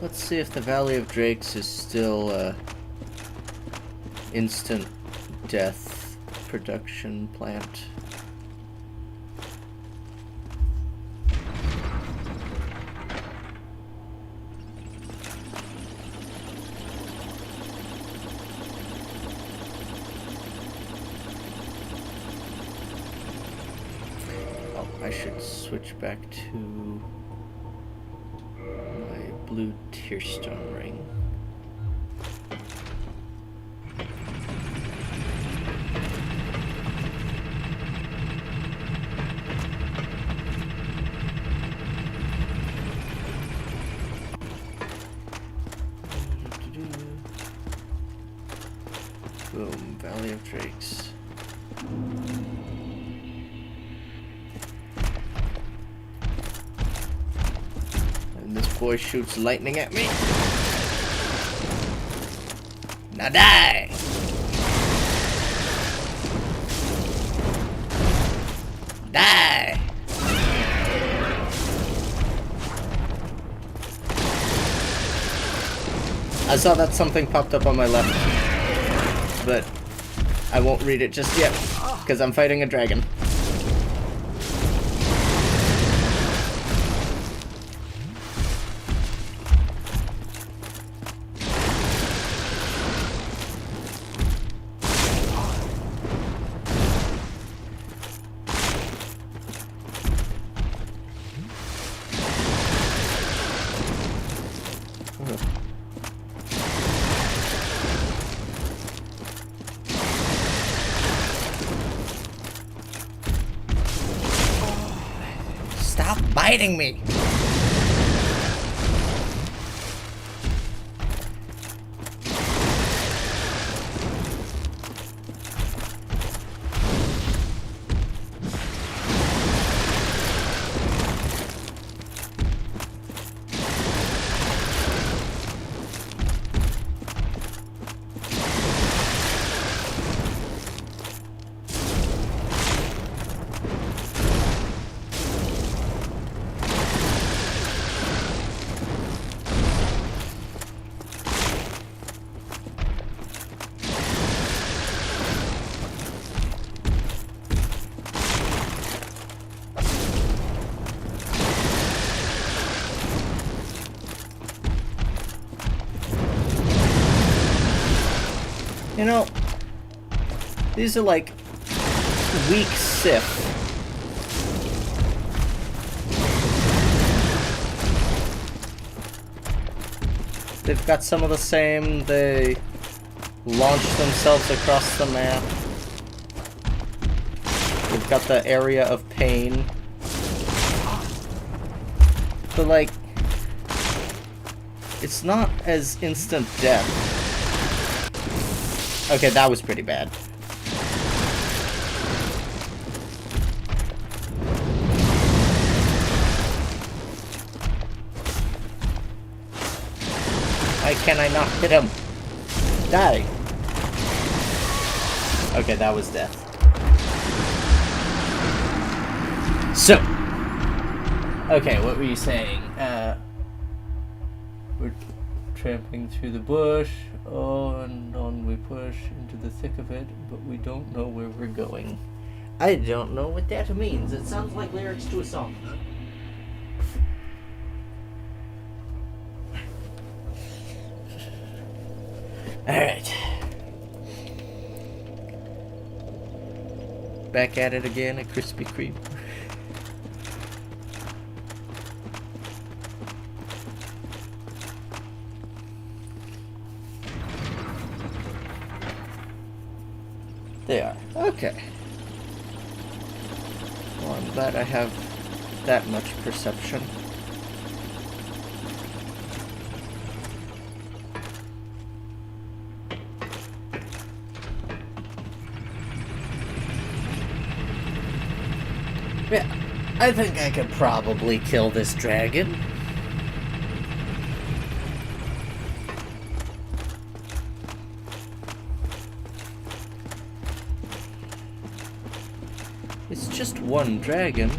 Let's see if the Valley of Drakes is still instant death production plant. Oh, I should switch back to my blue tearstone ring. Boom, Valley of Drakes. And this boy shoots lightning at me. Now die! Die! I saw that something popped up on my left, but I won't read it just yet, because I'm fighting a dragon. Stop biting me! You know, these are like weak Sith. They've got some of the same, they launch themselves across the map. They've got the area of pain. But like, it's not as instant death. Okay, that was pretty bad. Why can I not hit him? Die! Okay, that was death. So, okay, what were you saying? We're tramping through the bush, and on we push into the thick of it, but we don't know where we're going. I don't know what that means. It sounds like lyrics to a song. Alright. Back at it again at Krispy Kreme. They are. Okay. Well, I'm glad I have that much perception. Yeah, I think I could probably kill this dragon. It's just one dragon.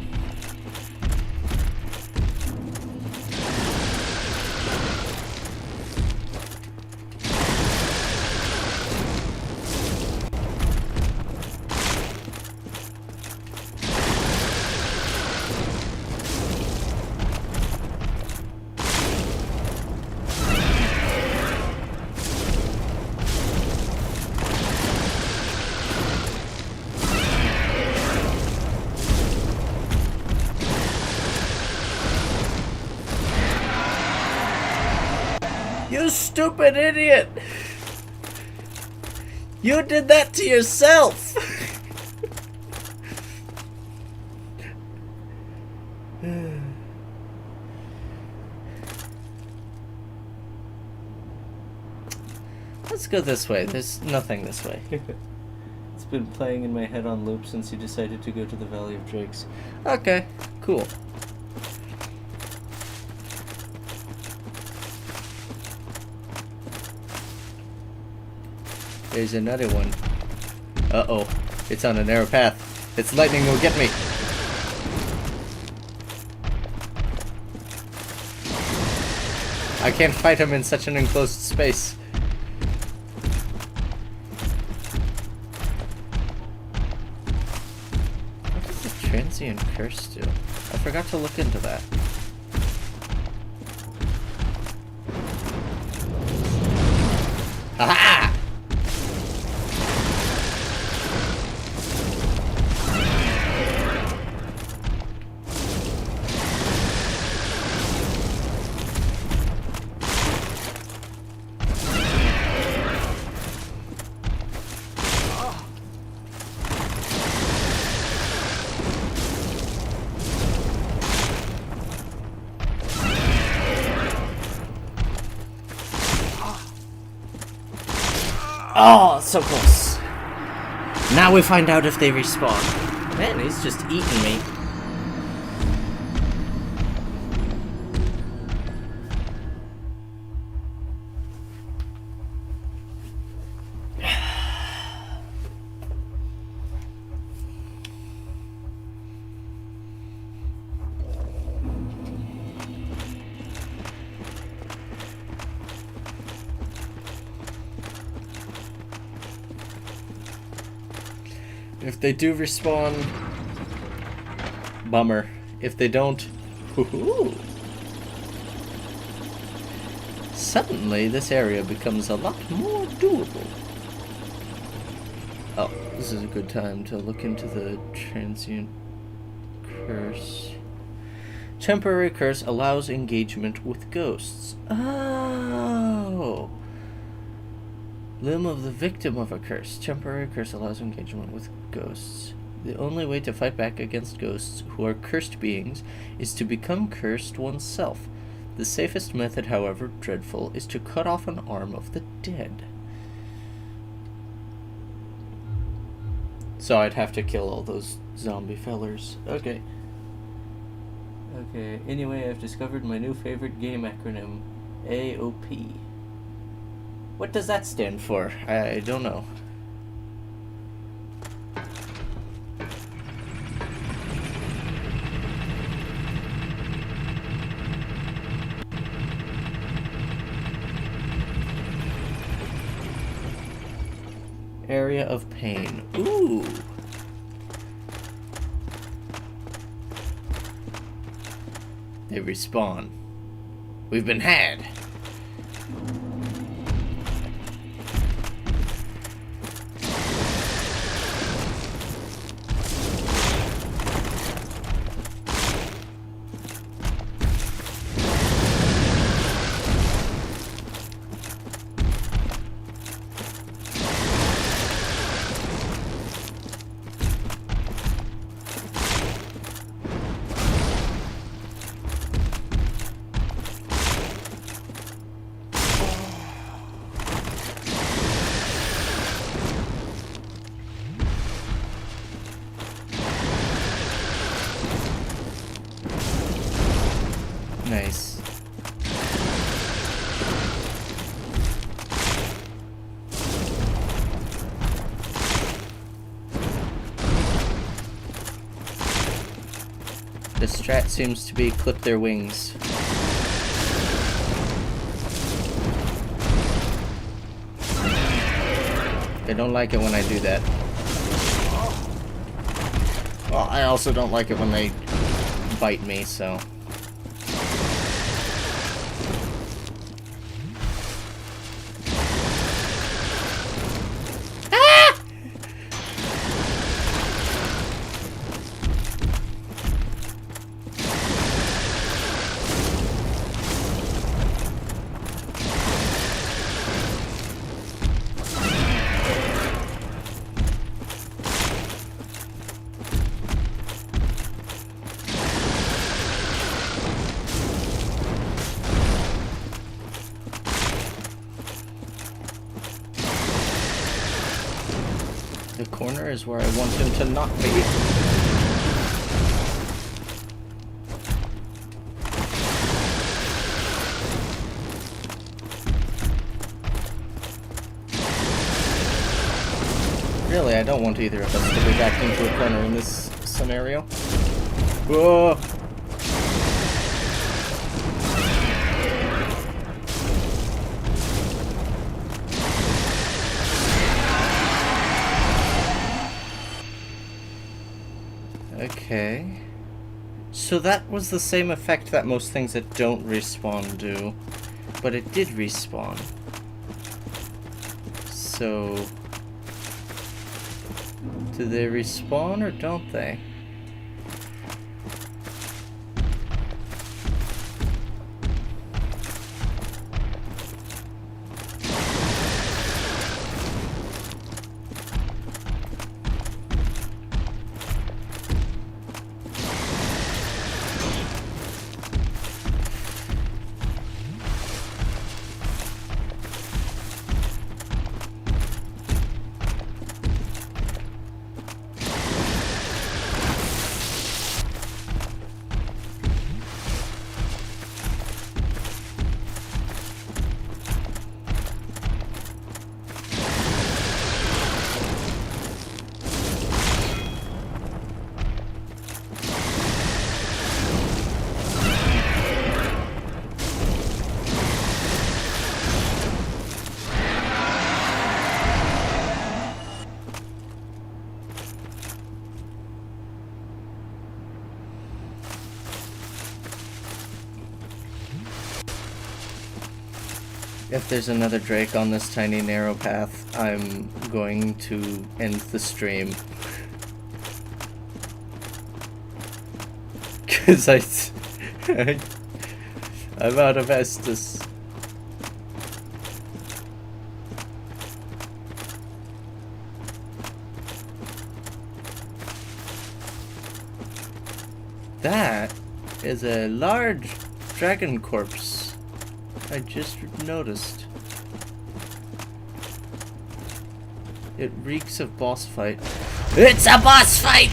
You stupid idiot! You did that to yourself! Let's go this way. There's nothing this way. It's been playing in my head on loop since you decided to go to the Valley of Drakes. Okay, cool. There's another one. Uh-oh. It's on a narrow path. Its lightning will get me. I can't fight him in such an enclosed space. What does the transient curse do? I forgot to look into that. Ha-ha! Oh, so close. Now we find out if they respawn. Man, he's just eating me. If they do respawn, bummer. If they don't, woohoo! Suddenly, this area becomes a lot more doable. Oh, this is a good time to look into the transient curse. Temporary curse allows engagement with ghosts. Oh! Limb of the victim of a curse. Temporary curse allows engagement with ghosts. The only way to fight back against ghosts who are cursed beings is to become cursed oneself. The safest method, however dreadful, is to cut off an arm of the dead. So I'd have to kill all those zombie fellers. Okay. Okay, anyway, I've discovered my new favorite game acronym, AOP. What does that stand for? I don't know. Area of pain. Ooh. They respawn. We've been had. Nice. The strat seems to be clip their wings. They don't like it when I do that. Well, I also don't like it when they bite me, so... The corner is where I want him to not be. Really, I don't want either of us to be backed into a corner in this scenario. Whoa! Okay. So that was the same effect that most things that don't respawn do. But it did respawn. So... do they respawn or don't they? If there's another Drake on this tiny narrow path, I'm going to end the stream. Cause I'm out of Estus. That is a large dragon corpse. I just noticed. It reeks of boss fight. It's a boss fight!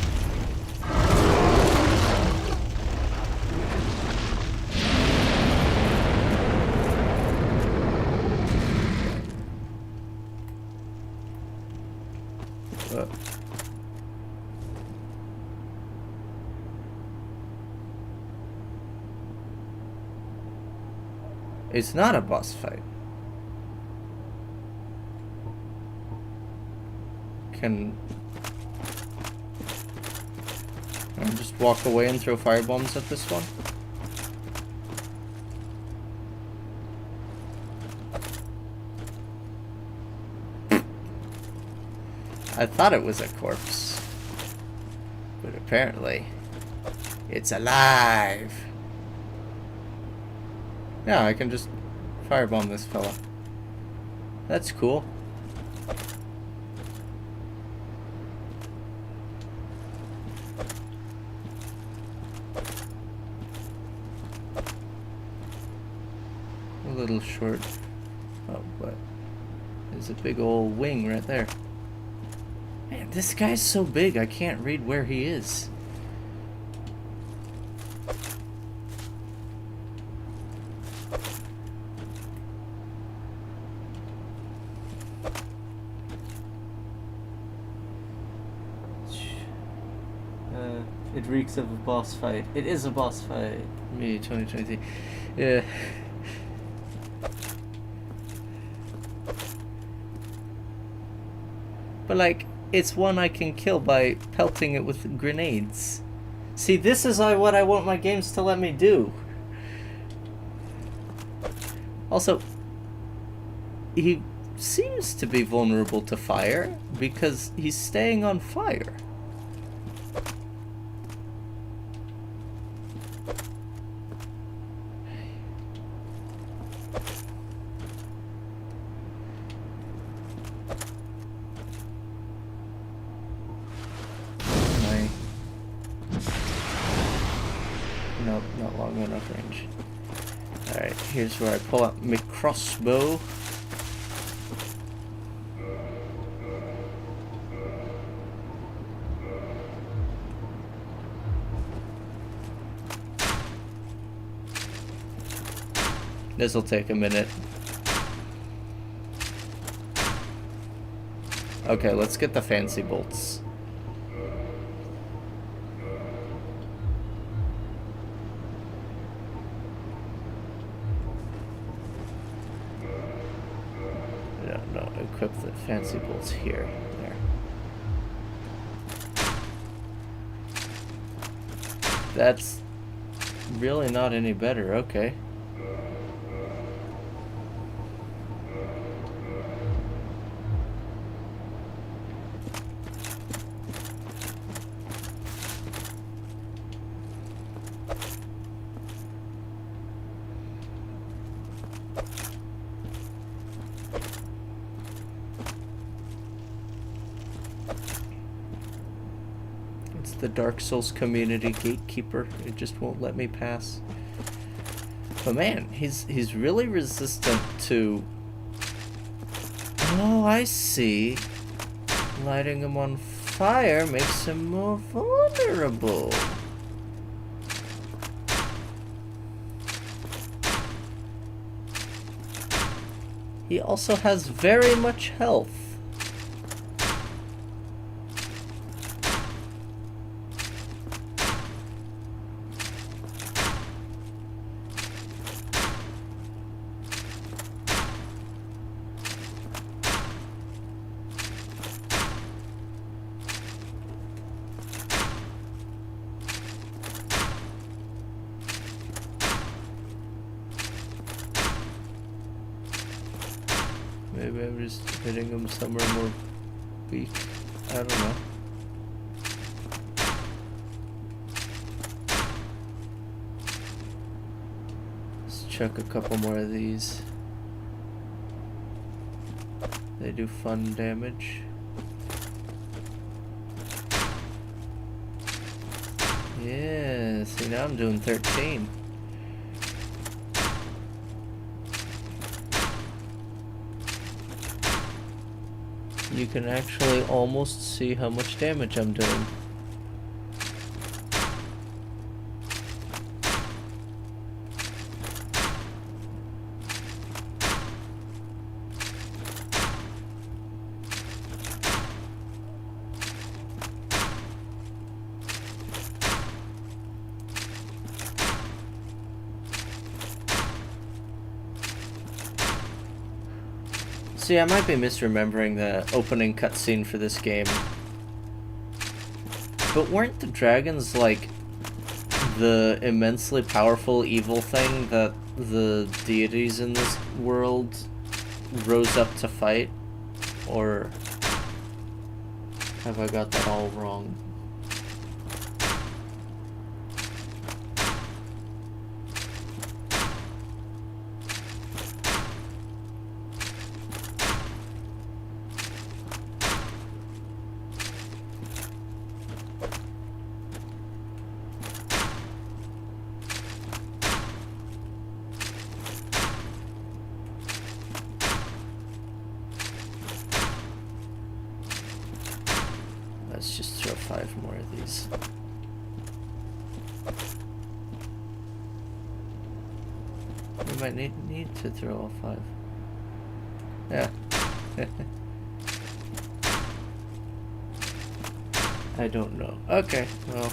It's not a boss fight. Can I just walk away and throw firebombs at this one? I thought it was a corpse, but apparently it's alive. Yeah, I can just firebomb this fella. That's cool. A little short. Oh, but there's a big old wing right there. Man, this guy's so big I can't read where he is. It reeks of a boss fight. It is a boss fight. Me, 2023. Yeah. But like, it's one I can kill by pelting it with grenades. See, this is what I want my games to let me do. Also, he seems to be vulnerable to fire because he's staying on fire. Nope, not long enough range. Alright, here's where I pull out my crossbow. This'll take a minute. Okay, let's get the fancy bolts. No, equip the fancy bolts here. There. That's really not any better, okay. The Dark Souls community gatekeeper. It just won't let me pass. But man, he's really resistant to... Oh, I see. Lighting him on fire makes him more vulnerable. He also has very much health. Maybe I'm just hitting him somewhere more weak. I don't know. Let's chuck a couple more of these. They do fun damage. Yeah, see now I'm doing 13. You can actually almost see how much damage I'm doing. See, I might be misremembering the opening cutscene for this game. But weren't the dragons like the immensely powerful evil thing that the deities in this world rose up to fight? Or have I got that all wrong? Let's just throw 5 more of these. We might need to throw all 5. Yeah. I don't know. Okay, well,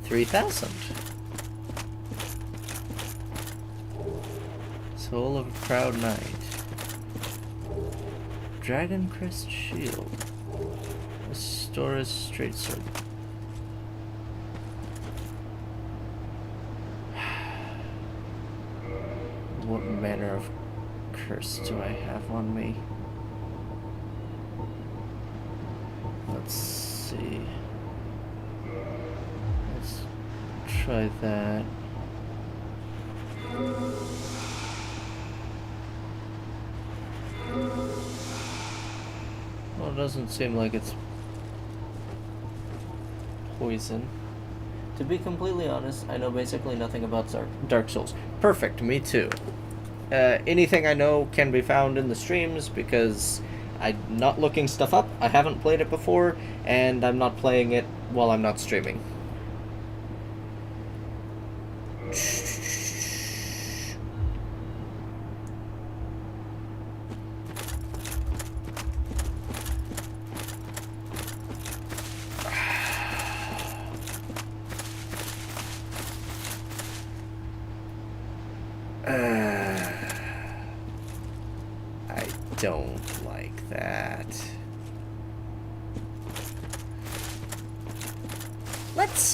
3,000. Soul of a Proud Knight. Dragon Crest Shield. Restora's Straight Sword. What manner of curse do I have on me? Let's see. Let's try that. Well, it doesn't seem like it's poison. To be completely honest, I know basically nothing about Dark Souls. Perfect, me too. Anything I know can be found in the streams because I'm not looking stuff up, I haven't played it before, and I'm not playing it while I'm not streaming. I don't like that. Let's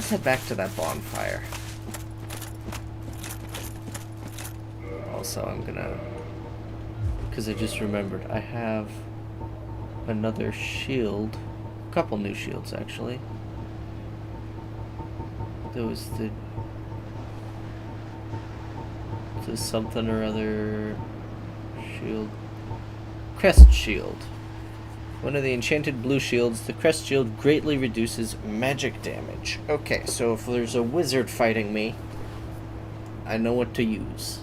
head back to that bonfire. Also, I'm gonna, because I just remembered, I have another shield, a couple new shields actually. There was the something or other shield. Crest shield. One of the enchanted blue shields, the crest shield greatly reduces magic damage. Okay, so if there's a wizard fighting me, I know what to use.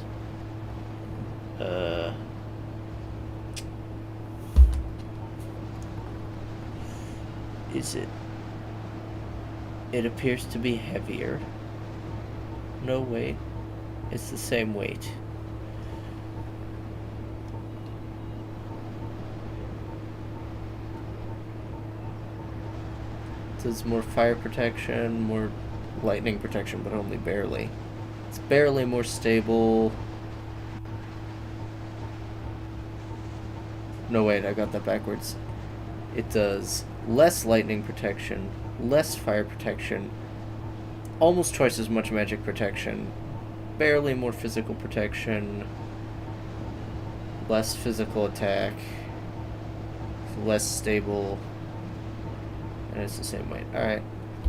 Is it? It appears to be heavier. No, wait. It's the same weight. Does more fire protection, more lightning protection, but only barely. It's barely more stable. No, wait, I got that backwards. It does less lightning protection, less fire protection, almost twice as much magic protection, barely more physical protection, less physical attack, less stable, and it's the same weight. Alright.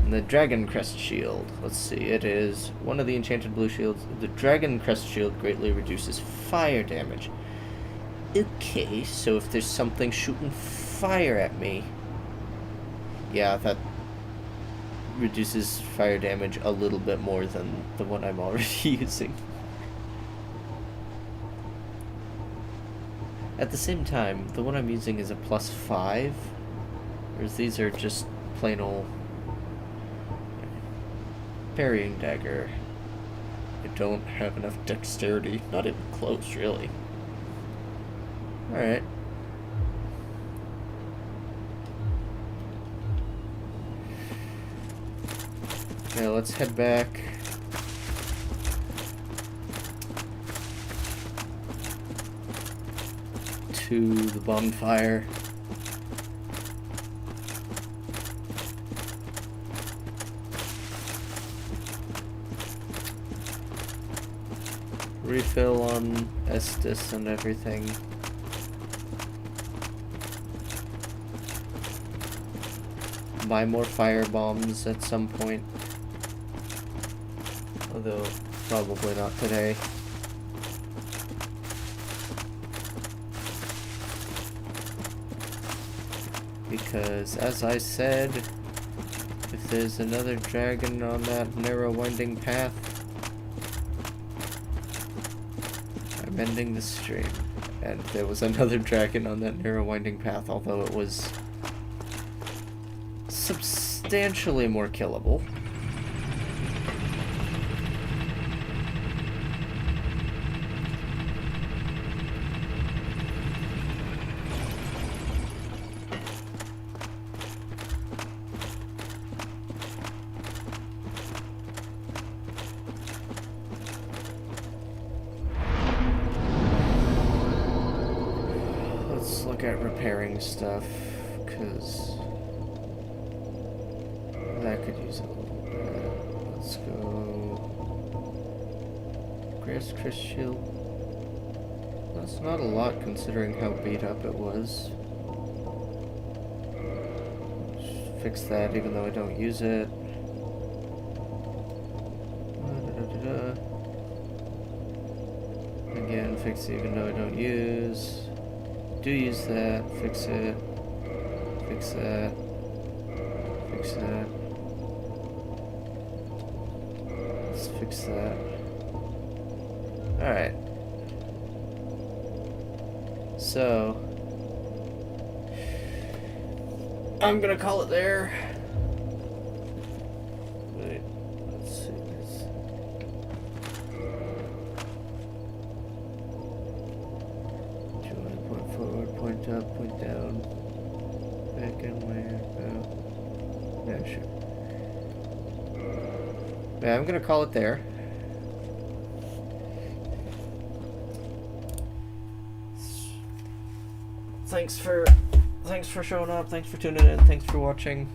And the Dragon Crest Shield. Let's see, it is one of the enchanted blue shields. The Dragon Crest Shield greatly reduces fire damage. Okay, so if there's something shooting fire at me, yeah, that reduces fire damage a little bit more than the one I'm already using. At the same time, the one I'm using is a +5, whereas these are just plain old parrying dagger. I don't have enough dexterity, not even close, really. Alright. Okay, let's head back. To the bonfire. Refill on Estus and everything. Buy more fire bombs at some point. Although, probably not today. Because, as I said, if there's another dragon on that narrow winding path, I'm ending the stream. And there was another dragon on that narrow winding path, although it was substantially more killable. at repairing stuff, because that could use a little bit. Let's go. Grass Chris shield. That's not a lot considering how beat up it was. Just fix that even though I don't use it. Again, fix it even though I don't use. Do use that, fix it. Fix that. Fix that. Let's fix that. Alright. So I'm gonna call it there. Wait, let's see this. Point forward, point up, point down. Back and where? Oh. Yeah, sure. Yeah, I'm gonna call it there. Thanks for showing up, thanks for tuning in, thanks for watching.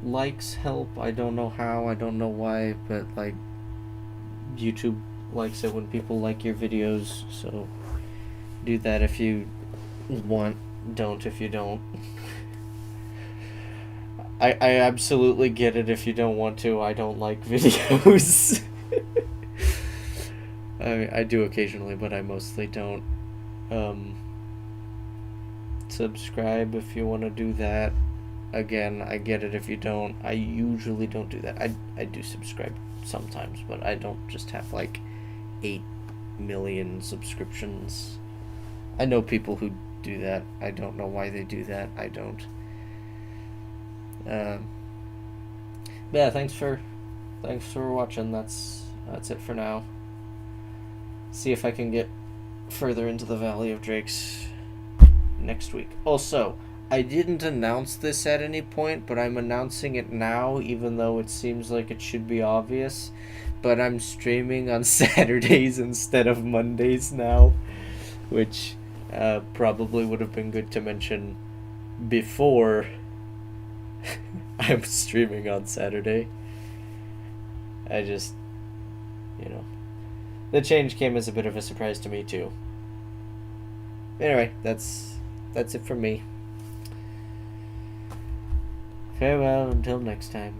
Likes help, I don't know how, I don't know why, but like YouTube likes it when people like your videos, so do that if you want, don't if you don't. I absolutely get it if you don't want to. I don't like videos. I do occasionally, but I mostly don't. Subscribe if you want to do that. Again, I get it if you don't. I usually don't do that. I do subscribe sometimes, but I don't just have like 8 million subscriptions. I know people who do that. I don't know why they do that. I don't. But yeah, thanks for watching. That's it for now. See if I can get further into the Valley of Drakes next week. Also, I didn't announce this at any point, but I'm announcing it now, even though it seems like it should be obvious. But I'm streaming on Saturdays instead of Mondays now, which probably would have been good to mention before I'm streaming on Saturday. I just, the change came as a bit of a surprise to me too. Anyway, that's it from me. Farewell until next time.